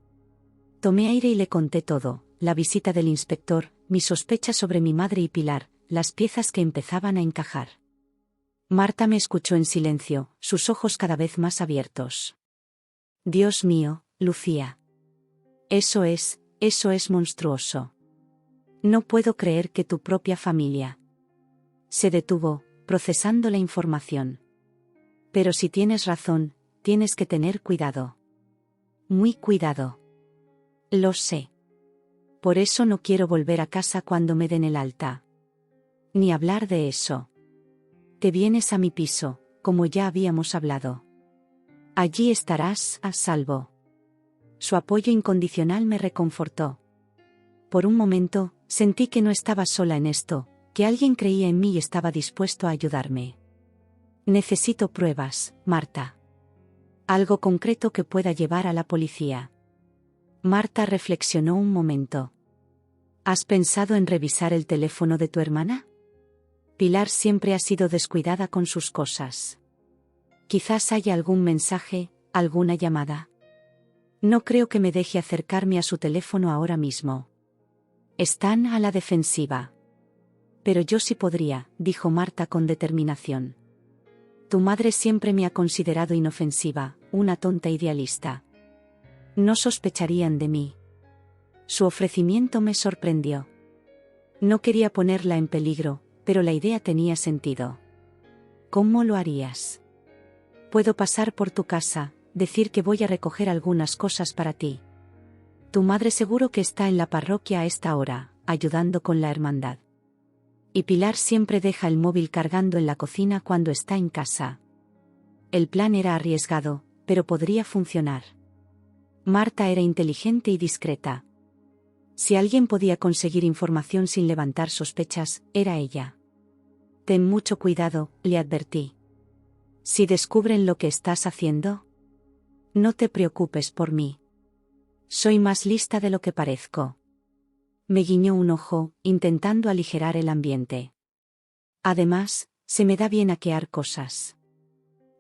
Tomé aire y le conté todo, la visita del inspector, mis sospechas sobre mi madre y Pilar, las piezas que empezaban a encajar. Marta me escuchó en silencio, sus ojos cada vez más abiertos. «Dios mío, Lucía. Eso es monstruoso. No puedo creer que tu propia familia». Se detuvo, procesando la información. «Pero si tienes razón, tienes que tener cuidado. Muy cuidado». «Lo sé. Por eso no quiero volver a casa cuando me den el alta. Ni hablar de eso. Te vienes a mi piso, como ya habíamos hablado. Allí estarás a salvo». Su apoyo incondicional me reconfortó. Por un momento, sentí que no estaba sola en esto, que alguien creía en mí y estaba dispuesto a ayudarme. «Necesito pruebas, Marta. Algo concreto que pueda llevar a la policía». Marta reflexionó un momento. «¿Has pensado en revisar el teléfono de tu hermana? Pilar siempre ha sido descuidada con sus cosas. Quizás haya algún mensaje, alguna llamada». No creo que me deje acercarme a su teléfono ahora mismo. Están a la defensiva. Pero yo sí podría, dijo Marta con determinación. Tu madre siempre me ha considerado inofensiva, una tonta idealista. No sospecharían de mí. Su ofrecimiento me sorprendió. No quería ponerla en peligro, pero la idea tenía sentido. ¿Cómo lo harías? Puedo pasar por tu casa, decir que voy a recoger algunas cosas para ti. Tu madre seguro que está en la parroquia a esta hora, ayudando con la hermandad. Y Pilar siempre deja el móvil cargando en la cocina cuando está en casa. El plan era arriesgado, pero podría funcionar. Marta era inteligente y discreta. Si alguien podía conseguir información sin levantar sospechas, era ella. Ten mucho cuidado, le advertí. Si descubren lo que estás haciendo, no te preocupes por mí. Soy más lista de lo que parezco. Me guiñó un ojo, intentando aligerar el ambiente. Además, se me da bien hackear cosas.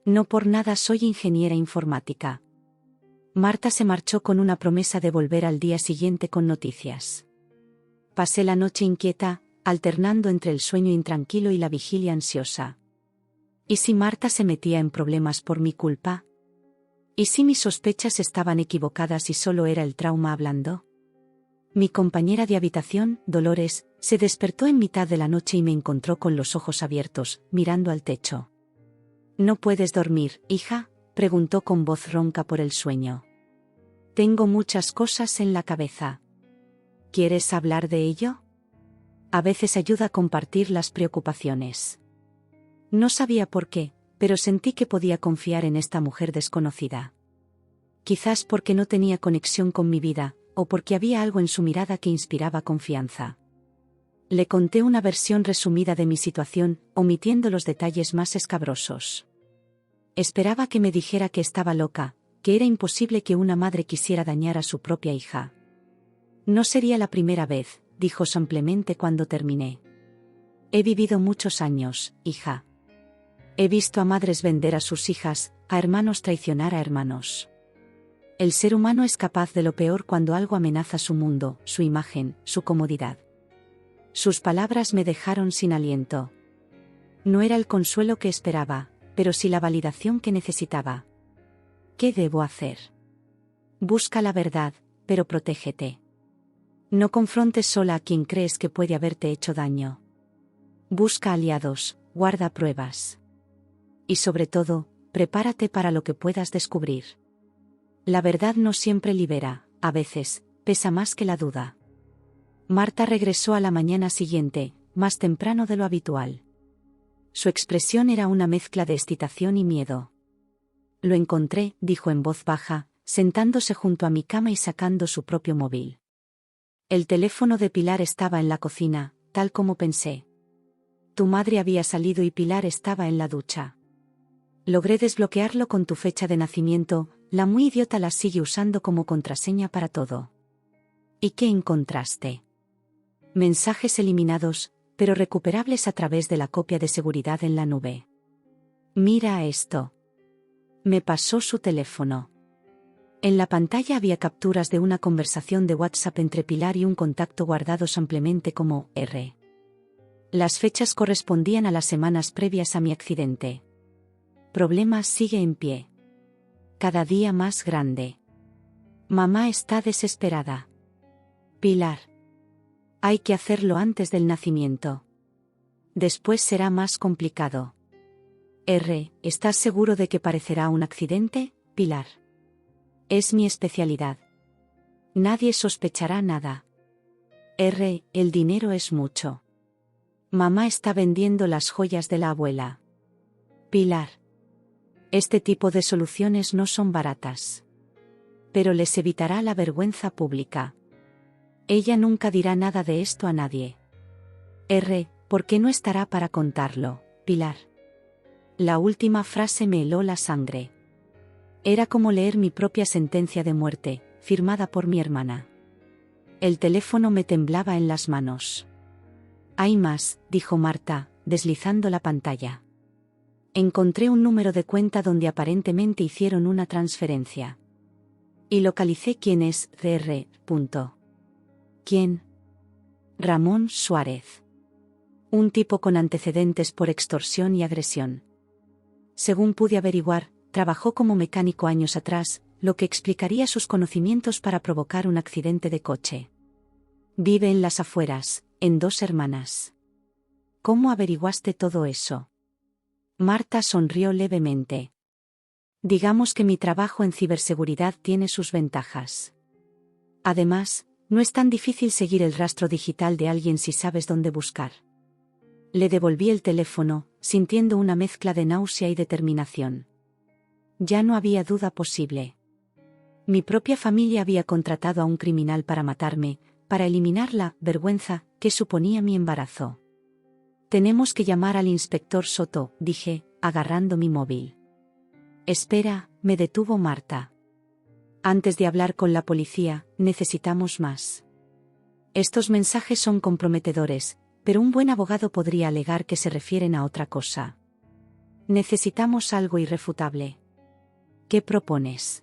No por nada soy ingeniera informática. Marta se marchó con una promesa de volver al día siguiente con noticias. Pasé la noche inquieta, alternando entre el sueño intranquilo y la vigilia ansiosa. ¿Y si Marta se metía en problemas por mi culpa? ¿Y si mis sospechas estaban equivocadas y solo era el trauma hablando? Mi compañera de habitación, Dolores, se despertó en mitad de la noche y me encontró con los ojos abiertos, mirando al techo. ¿No puedes dormir, hija?, preguntó con voz ronca por el sueño. Tengo muchas cosas en la cabeza. ¿Quieres hablar de ello? A veces ayuda a compartir las preocupaciones. No sabía por qué, pero sentí que podía confiar en esta mujer desconocida. Quizás porque no tenía conexión con mi vida, o porque había algo en su mirada que inspiraba confianza. Le conté una versión resumida de mi situación, omitiendo los detalles más escabrosos. Esperaba que me dijera que estaba loca, que era imposible que una madre quisiera dañar a su propia hija. No sería la primera vez, dijo simplemente cuando terminé. He vivido muchos años, hija. He visto a madres vender a sus hijas, a hermanos traicionar a hermanos. El ser humano es capaz de lo peor cuando algo amenaza su mundo, su imagen, su comodidad. Sus palabras me dejaron sin aliento. No era el consuelo que esperaba, pero sí la validación que necesitaba. ¿Qué debo hacer? Busca la verdad, pero protégete. No confrontes sola a quien crees que puede haberte hecho daño. Busca aliados, guarda pruebas. Y sobre todo, prepárate para lo que puedas descubrir. La verdad no siempre libera, a veces, pesa más que la duda. Marta regresó a la mañana siguiente, más temprano de lo habitual. Su expresión era una mezcla de excitación y miedo. Lo encontré, dijo en voz baja, sentándose junto a mi cama y sacando su propio móvil. El teléfono de Pilar estaba en la cocina, tal como pensé. Tu madre había salido y Pilar estaba en la ducha. Logré desbloquearlo con tu fecha de nacimiento, la muy idiota la sigue usando como contraseña para todo. ¿Y qué encontraste? Mensajes eliminados, pero recuperables a través de la copia de seguridad en la nube. Mira esto. Me pasó su teléfono. En la pantalla había capturas de una conversación de WhatsApp entre Pilar y un contacto guardado simplemente como R. Las fechas correspondían a las semanas previas a mi accidente. Problema sigue en pie. Cada día más grande. Mamá está desesperada. Pilar. Hay que hacerlo antes del nacimiento. Después será más complicado. R. ¿Estás seguro de que parecerá un accidente, Pilar? Es mi especialidad. Nadie sospechará nada. R. El dinero es mucho. Mamá está vendiendo las joyas de la abuela. Pilar. Este tipo de soluciones no son baratas. Pero les evitará la vergüenza pública. Ella nunca dirá nada de esto a nadie. R. ¿Por qué no estará para contarlo, Pilar? La última frase me heló la sangre. Era como leer mi propia sentencia de muerte, firmada por mi hermana. El teléfono me temblaba en las manos. Hay más, dijo Marta, deslizando la pantalla. Encontré un número de cuenta donde aparentemente hicieron una transferencia. Y localicé quién es Dr. ¿Quién? Ramón Suárez. Un tipo con antecedentes por extorsión y agresión. Según pude averiguar, trabajó como mecánico años atrás, lo que explicaría sus conocimientos para provocar un accidente de coche. Vive en las afueras, en Dos Hermanas. ¿Cómo averiguaste todo eso? Marta sonrió levemente. Digamos que mi trabajo en ciberseguridad tiene sus ventajas. Además, no es tan difícil seguir el rastro digital de alguien si sabes dónde buscar. Le devolví el teléfono, sintiendo una mezcla de náusea y determinación. Ya no había duda posible. Mi propia familia había contratado a un criminal para matarme, para eliminar la vergüenza que suponía mi embarazo. Tenemos que llamar al inspector Soto, dije, agarrando mi móvil. Espera, me detuvo Marta. Antes de hablar con la policía, necesitamos más. Estos mensajes son comprometedores, pero un buen abogado podría alegar que se refieren a otra cosa. Necesitamos algo irrefutable. ¿Qué propones?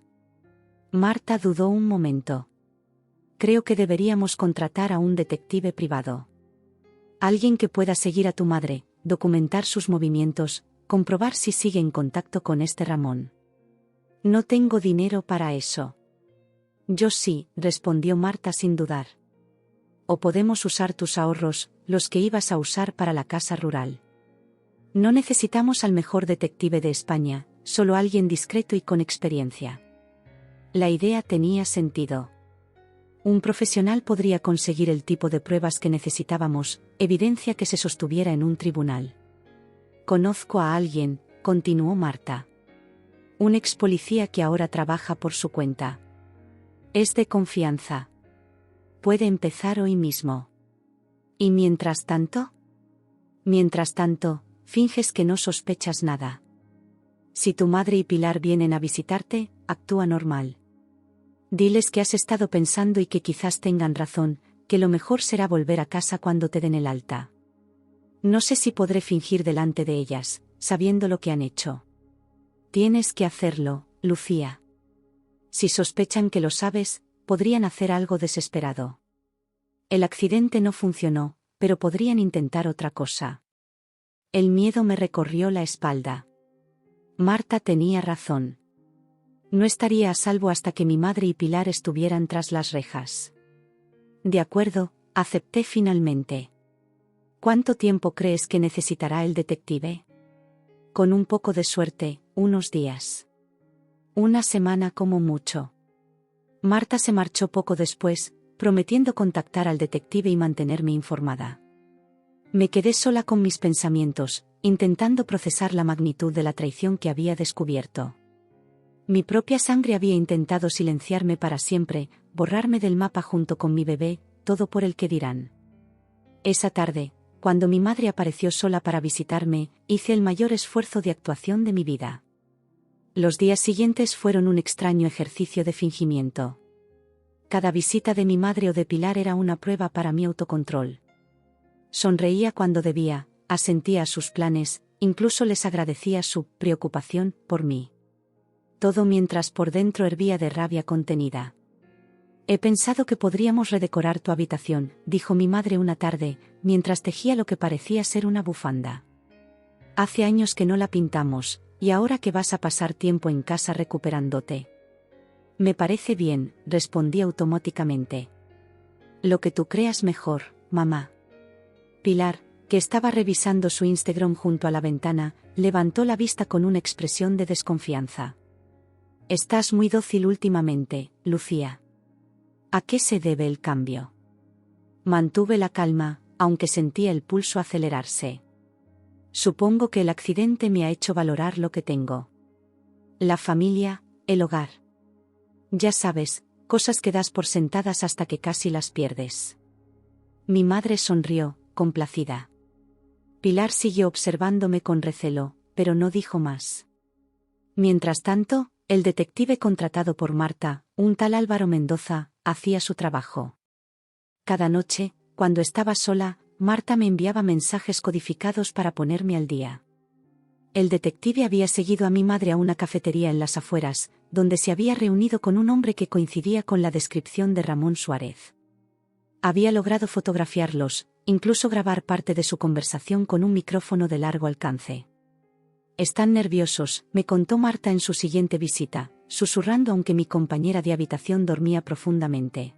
Marta dudó un momento. Creo que deberíamos contratar a un detective privado. Alguien que pueda seguir a tu madre, documentar sus movimientos, comprobar si sigue en contacto con este Ramón. No tengo dinero para eso. Yo sí, respondió Marta sin dudar. O podemos usar tus ahorros, los que ibas a usar para la casa rural. No necesitamos al mejor detective de España, solo alguien discreto y con experiencia. La idea tenía sentido. Un profesional podría conseguir el tipo de pruebas que necesitábamos, evidencia que se sostuviera en un tribunal. Conozco a alguien, continuó Marta. Un ex policía que ahora trabaja por su cuenta. Es de confianza. Puede empezar hoy mismo. ¿Y mientras tanto? Mientras tanto, finges que no sospechas nada. Si tu madre y Pilar vienen a visitarte, actúa normal. Diles que has estado pensando y que quizás tengan razón, que lo mejor será volver a casa cuando te den el alta. No sé si podré fingir delante de ellas, sabiendo lo que han hecho. Tienes que hacerlo, Lucía. Si sospechan que lo sabes, podrían hacer algo desesperado. El accidente no funcionó, pero podrían intentar otra cosa. El miedo me recorrió la espalda. Marta tenía razón. No estaría a salvo hasta que mi madre y Pilar estuvieran tras las rejas. De acuerdo, acepté finalmente. ¿Cuánto tiempo crees que necesitará el detective? Con un poco de suerte, unos días. Una semana como mucho. Marta se marchó poco después, prometiendo contactar al detective y mantenerme informada. Me quedé sola con mis pensamientos, intentando procesar la magnitud de la traición que había descubierto. Mi propia sangre había intentado silenciarme para siempre, borrarme del mapa junto con mi bebé, todo por el que dirán. Esa tarde, cuando mi madre apareció sola para visitarme, hice el mayor esfuerzo de actuación de mi vida. Los días siguientes fueron un extraño ejercicio de fingimiento. Cada visita de mi madre o de Pilar era una prueba para mi autocontrol. Sonreía cuando debía, asentía a sus planes, incluso les agradecía su preocupación por mí. Todo mientras por dentro hervía de rabia contenida. He pensado que podríamos redecorar tu habitación, dijo mi madre una tarde, mientras tejía lo que parecía ser una bufanda. Hace años que no la pintamos, y ahora que vas a pasar tiempo en casa recuperándote. Me parece bien, respondí automáticamente. Lo que tú creas mejor, mamá. Pilar, que estaba revisando su Instagram junto a la ventana, levantó la vista con una expresión de desconfianza. Estás muy dócil últimamente, Lucía. ¿A qué se debe el cambio? Mantuve la calma, aunque sentía el pulso acelerarse. Supongo que el accidente me ha hecho valorar lo que tengo. La familia, el hogar. Ya sabes, cosas que das por sentadas hasta que casi las pierdes. Mi madre sonrió, complacida. Pilar siguió observándome con recelo, pero no dijo más. Mientras tanto, el detective contratado por Marta, un tal Álvaro Mendoza, hacía su trabajo. Cada noche, cuando estaba sola, Marta me enviaba mensajes codificados para ponerme al día. El detective había seguido a mi madre a una cafetería en las afueras, donde se había reunido con un hombre que coincidía con la descripción de Ramón Suárez. Había logrado fotografiarlos, incluso grabar parte de su conversación con un micrófono de largo alcance. «Están nerviosos», me contó Marta en su siguiente visita, susurrando aunque mi compañera de habitación dormía profundamente.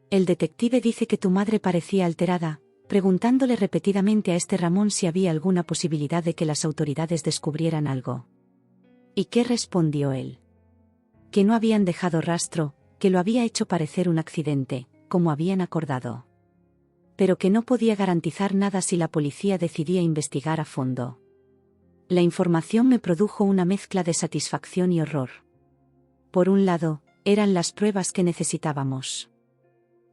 «El detective dice que tu madre parecía alterada», preguntándole repetidamente a este Ramón si había alguna posibilidad de que las autoridades descubrieran algo. ¿Y qué respondió él? Que no habían dejado rastro, que lo había hecho parecer un accidente, como habían acordado. Pero que no podía garantizar nada si la policía decidía investigar a fondo. La información me produjo una mezcla de satisfacción y horror. Por un lado, eran las pruebas que necesitábamos.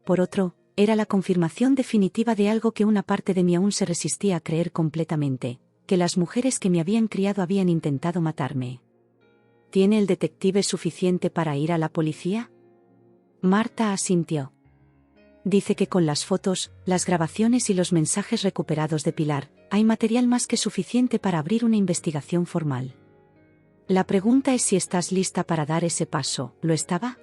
Por otro, era la confirmación definitiva de algo que una parte de mí aún se resistía a creer completamente, que las mujeres que me habían criado habían intentado matarme. ¿Tiene el detective suficiente para ir a la policía? Marta asintió. Dice que con las fotos, las grabaciones y los mensajes recuperados de Pilar, hay material más que suficiente para abrir una investigación formal. La pregunta es si estás lista para dar ese paso. ¿Lo estaba?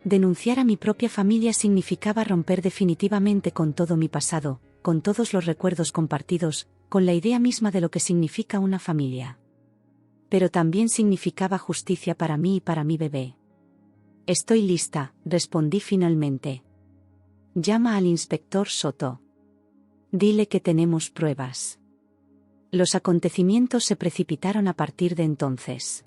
Denunciar a mi propia familia significaba romper definitivamente con todo mi pasado, con todos los recuerdos compartidos, con la idea misma de lo que significa una familia. Pero también significaba justicia para mí y para mi bebé. Estoy lista, respondí finalmente. Llama al inspector Soto. Dile que tenemos pruebas. Los acontecimientos se precipitaron a partir de entonces.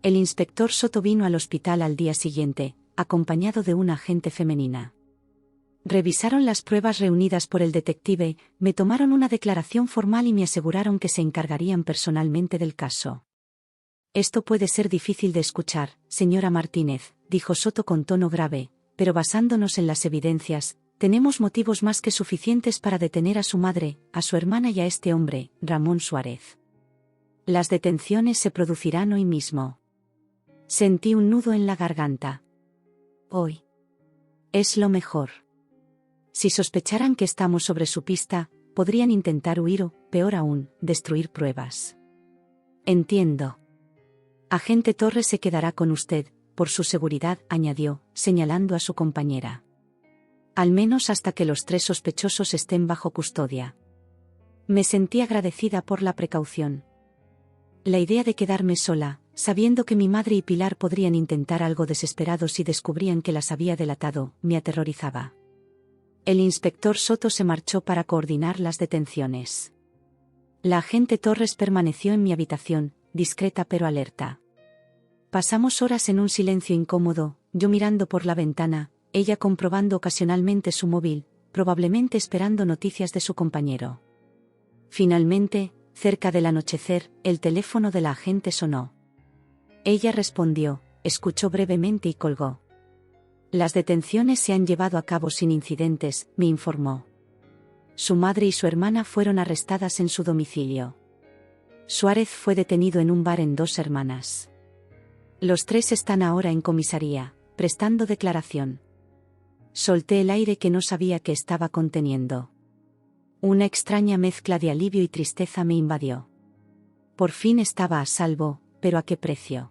El inspector Soto vino al hospital al día siguiente, acompañado de una agente femenina. Revisaron las pruebas reunidas por el detective, me tomaron una declaración formal y me aseguraron que se encargarían personalmente del caso. Esto puede ser difícil de escuchar, señora Martínez, dijo Soto con tono grave, pero basándonos en las evidencias, tenemos motivos más que suficientes para detener a su madre, a su hermana y a este hombre, Ramón Suárez. Las detenciones se producirán hoy mismo. Sentí un nudo en la garganta. Hoy. Es lo mejor. Si sospecharan que estamos sobre su pista, podrían intentar huir o, peor aún, destruir pruebas. Entiendo. Agente Torres se quedará con usted, por su seguridad, añadió, señalando a su compañera. Al menos hasta que los 3 sospechosos estén bajo custodia. Me sentí agradecida por la precaución. La idea de quedarme sola, sabiendo que mi madre y Pilar podrían intentar algo desesperados si descubrían que las había delatado, me aterrorizaba. El inspector Soto se marchó para coordinar las detenciones. La agente Torres permaneció en mi habitación, discreta pero alerta. Pasamos horas en un silencio incómodo, yo mirando por la ventana, ella comprobando ocasionalmente su móvil, probablemente esperando noticias de su compañero. Finalmente, cerca del anochecer, el teléfono de la agente sonó. Ella respondió, escuchó brevemente y colgó. Las detenciones se han llevado a cabo sin incidentes, me informó. Su madre y su hermana fueron arrestadas en su domicilio. Suárez fue detenido en un bar en Dos Hermanas. Los 3 están ahora en comisaría, prestando declaración. Solté el aire que no sabía que estaba conteniendo. Una extraña mezcla de alivio y tristeza me invadió. Por fin estaba a salvo, pero ¿a qué precio?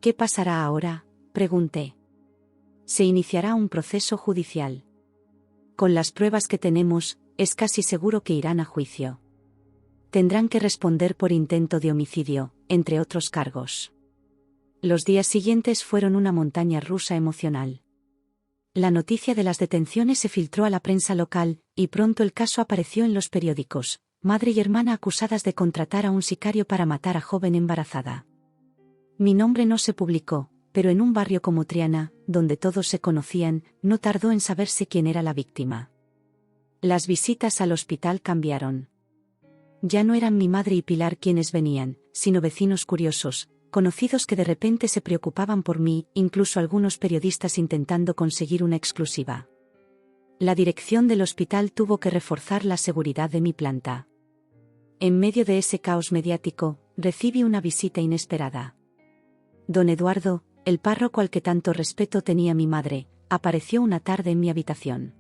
¿Qué pasará ahora?, pregunté. Se iniciará un proceso judicial. Con las pruebas que tenemos, es casi seguro que irán a juicio. Tendrán que responder por intento de homicidio, entre otros cargos. Los días siguientes fueron una montaña rusa emocional. La noticia de las detenciones se filtró a la prensa local, y pronto el caso apareció en los periódicos, madre y hermana acusadas de contratar a un sicario para matar a joven embarazada. Mi nombre no se publicó, pero en un barrio como Triana, donde todos se conocían, no tardó en saberse quién era la víctima. Las visitas al hospital cambiaron. Ya no eran mi madre y Pilar quienes venían, sino vecinos curiosos, conocidos que de repente se preocupaban por mí, incluso algunos periodistas intentando conseguir una exclusiva. La dirección del hospital tuvo que reforzar la seguridad de mi planta. En medio de ese caos mediático, recibí una visita inesperada. Don Eduardo, el párroco al que tanto respeto tenía mi madre, apareció una tarde en mi habitación.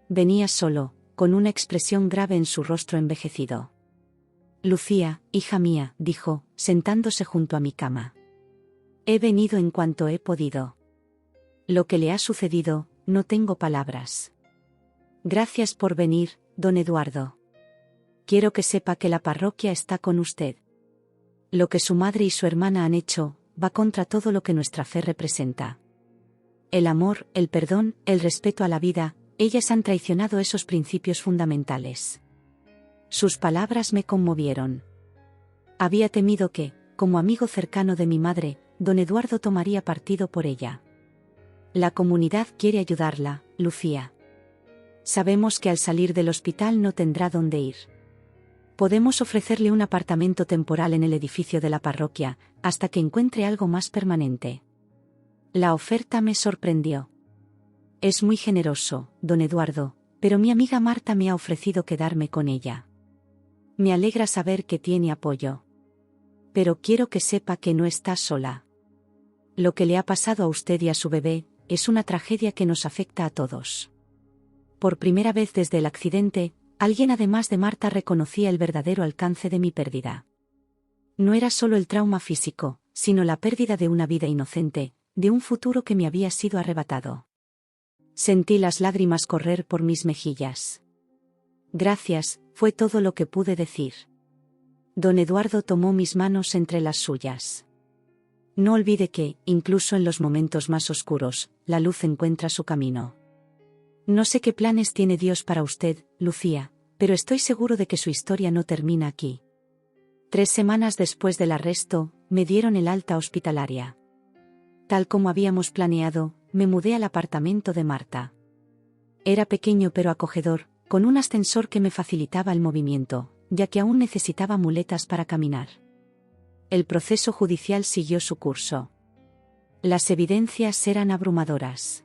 Venía solo, con una expresión grave en su rostro envejecido. Lucía, hija mía, dijo, sentándose junto a mi cama. He venido en cuanto he podido. Lo que le ha sucedido, no tengo palabras. Gracias por venir, don Eduardo. Quiero que sepa que la parroquia está con usted. Lo que su madre y su hermana han hecho, va contra todo lo que nuestra fe representa. El amor, el perdón, el respeto a la vida, ellas han traicionado esos principios fundamentales. Sus palabras me conmovieron. Había temido que, como amigo cercano de mi madre, don Eduardo tomaría partido por ella. La comunidad quiere ayudarla, Lucía. Sabemos que al salir del hospital no tendrá dónde ir. Podemos ofrecerle un apartamento temporal en el edificio de la parroquia, hasta que encuentre algo más permanente. La oferta me sorprendió. Es muy generoso, don Eduardo, pero mi amiga Marta me ha ofrecido quedarme con ella. Me alegra saber que tiene apoyo. Pero quiero que sepa que no está sola. Lo que le ha pasado a usted y a su bebé, es una tragedia que nos afecta a todos. Por primera vez desde el accidente, alguien además de Marta reconocía el verdadero alcance de mi pérdida. No era solo el trauma físico, sino la pérdida de una vida inocente, de un futuro que me había sido arrebatado. Sentí las lágrimas correr por mis mejillas. Gracias, fue todo lo que pude decir. Don Eduardo tomó mis manos entre las suyas. No olvide que, incluso en los momentos más oscuros, la luz encuentra su camino. No sé qué planes tiene Dios para usted, Lucía, pero estoy seguro de que su historia no termina aquí. 3 semanas después del arresto, me dieron el alta hospitalaria. Tal como habíamos planeado, me mudé al apartamento de Marta. Era pequeño pero acogedor, con un ascensor que me facilitaba el movimiento, ya que aún necesitaba muletas para caminar. El proceso judicial siguió su curso. Las evidencias eran abrumadoras.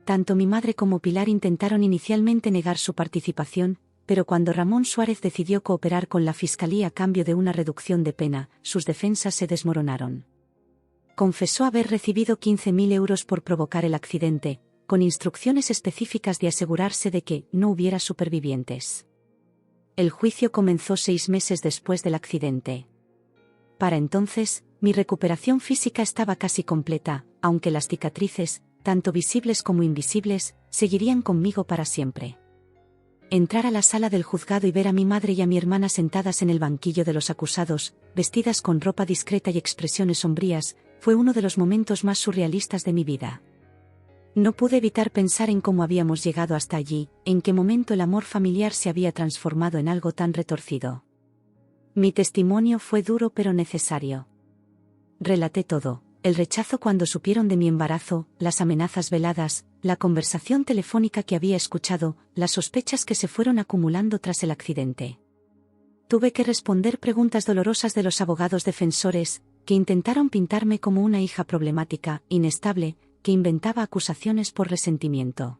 Tanto mi madre como Pilar intentaron inicialmente negar su participación, pero cuando Ramón Suárez decidió cooperar con la Fiscalía a cambio de una reducción de pena, sus defensas se desmoronaron. Confesó haber recibido 15.000 euros por provocar el accidente, con instrucciones específicas de asegurarse de que no hubiera supervivientes. El juicio comenzó 6 meses después del accidente. Para entonces, mi recuperación física estaba casi completa, aunque las cicatrices, tanto visibles como invisibles, seguirían conmigo para siempre. Entrar a la sala del juzgado y ver a mi madre y a mi hermana sentadas en el banquillo de los acusados, vestidas con ropa discreta y expresiones sombrías, fue uno de los momentos más surrealistas de mi vida. No pude evitar pensar en cómo habíamos llegado hasta allí, en qué momento el amor familiar se había transformado en algo tan retorcido. Mi testimonio fue duro pero necesario. Relaté todo: el rechazo cuando supieron de mi embarazo, las amenazas veladas, la conversación telefónica que había escuchado, las sospechas que se fueron acumulando tras el accidente. Tuve que responder preguntas dolorosas de los abogados defensores, que intentaron pintarme como una hija problemática, inestable, que inventaba acusaciones por resentimiento.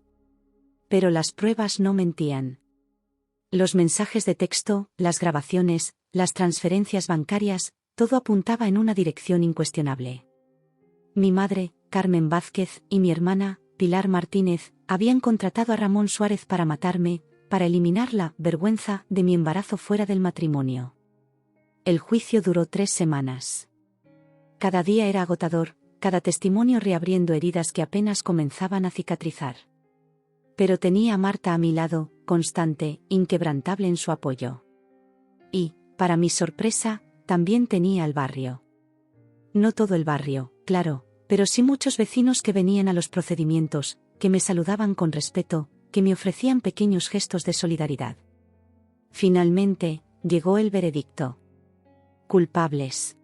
Pero las pruebas no mentían. Los mensajes de texto, las grabaciones, las transferencias bancarias, todo apuntaba en una dirección incuestionable. Mi madre, Carmen Vázquez, y mi hermana, Pilar Martínez, habían contratado a Ramón Suárez para matarme, para eliminar la vergüenza de mi embarazo fuera del matrimonio. El juicio duró 3 semanas. Cada día era agotador, cada testimonio reabriendo heridas que apenas comenzaban a cicatrizar. Pero tenía a Marta a mi lado, constante, inquebrantable en su apoyo. Y, para mi sorpresa, también tenía al barrio. No todo el barrio, claro, pero sí muchos vecinos que venían a los procedimientos, que me saludaban con respeto, que me ofrecían pequeños gestos de solidaridad. Finalmente, llegó el veredicto. Culpables.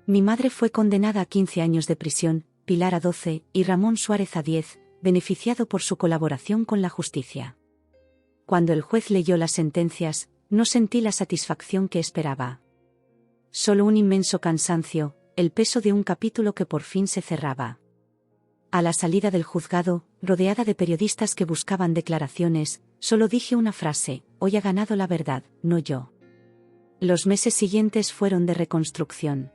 Mi madre fue condenada a 15 años de prisión, Pilar a 12 y Ramón Suárez a 10, beneficiado por su colaboración con la justicia. Cuando el juez leyó las sentencias, no sentí la satisfacción que esperaba. Solo un inmenso cansancio, el peso de un capítulo que por fin se cerraba. A la salida del juzgado, rodeada de periodistas que buscaban declaraciones, solo dije una frase: hoy ha ganado la verdad, no yo. Los meses siguientes fueron de reconstrucción.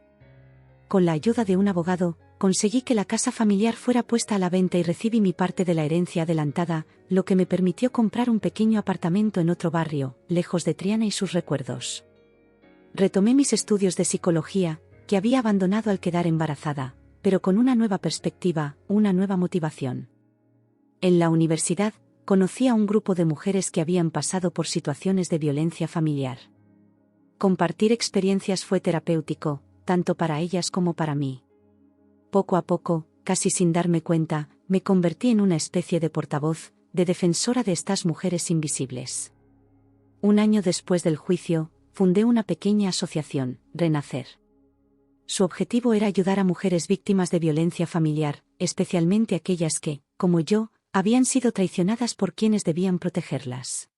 Con la ayuda de un abogado, conseguí que la casa familiar fuera puesta a la venta y recibí mi parte de la herencia adelantada, lo que me permitió comprar un pequeño apartamento en otro barrio, lejos de Triana y sus recuerdos. Retomé mis estudios de psicología, que había abandonado al quedar embarazada, pero con una nueva perspectiva, una nueva motivación. En la universidad, conocí a un grupo de mujeres que habían pasado por situaciones de violencia familiar. Compartir experiencias fue terapéutico, tanto para ellas como para mí. Poco a poco, casi sin darme cuenta, me convertí en una especie de portavoz, de defensora de estas mujeres invisibles. Un año después del juicio, fundé una pequeña asociación, Renacer. Su objetivo era ayudar a mujeres víctimas de violencia familiar, especialmente aquellas que, como yo, habían sido traicionadas por quienes debían protegerlas.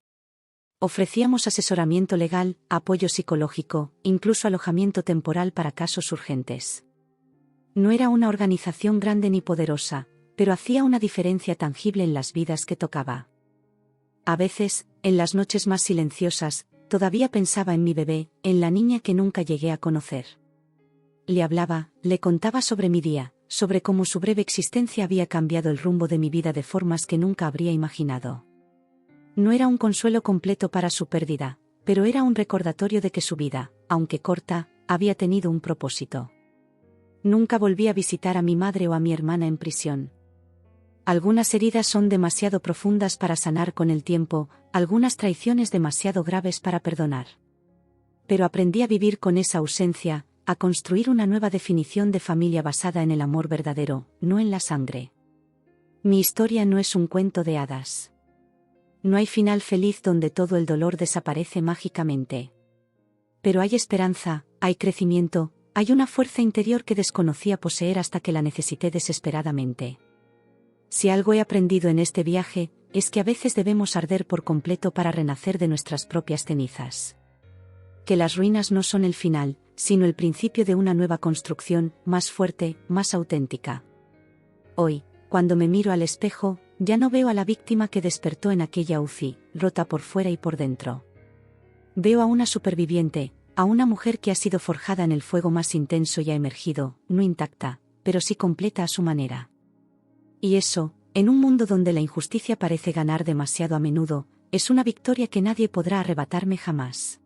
Ofrecíamos asesoramiento legal, apoyo psicológico, incluso alojamiento temporal para casos urgentes. No era una organización grande ni poderosa, pero hacía una diferencia tangible en las vidas que tocaba. A veces, en las noches más silenciosas, todavía pensaba en mi bebé, en la niña que nunca llegué a conocer. Le hablaba, le contaba sobre mi día, sobre cómo su breve existencia había cambiado el rumbo de mi vida de formas que nunca habría imaginado. No era un consuelo completo para su pérdida, pero era un recordatorio de que su vida, aunque corta, había tenido un propósito. Nunca volví a visitar a mi madre o a mi hermana en prisión. Algunas heridas son demasiado profundas para sanar con el tiempo, algunas traiciones demasiado graves para perdonar. Pero aprendí a vivir con esa ausencia, a construir una nueva definición de familia basada en el amor verdadero, no en la sangre. Mi historia no es un cuento de hadas. No hay final feliz donde todo el dolor desaparece mágicamente. Pero hay esperanza, hay crecimiento, hay una fuerza interior que desconocía poseer hasta que la necesité desesperadamente. Si algo he aprendido en este viaje, es que a veces debemos arder por completo para renacer de nuestras propias cenizas. Que las ruinas no son el final, sino el principio de una nueva construcción, más fuerte, más auténtica. Hoy, cuando me miro al espejo, ya no veo a la víctima que despertó en aquella UCI, rota por fuera y por dentro. Veo a una superviviente, a una mujer que ha sido forjada en el fuego más intenso y ha emergido, no intacta, pero sí completa a su manera. Y eso, en un mundo donde la injusticia parece ganar demasiado a menudo, es una victoria que nadie podrá arrebatarme jamás.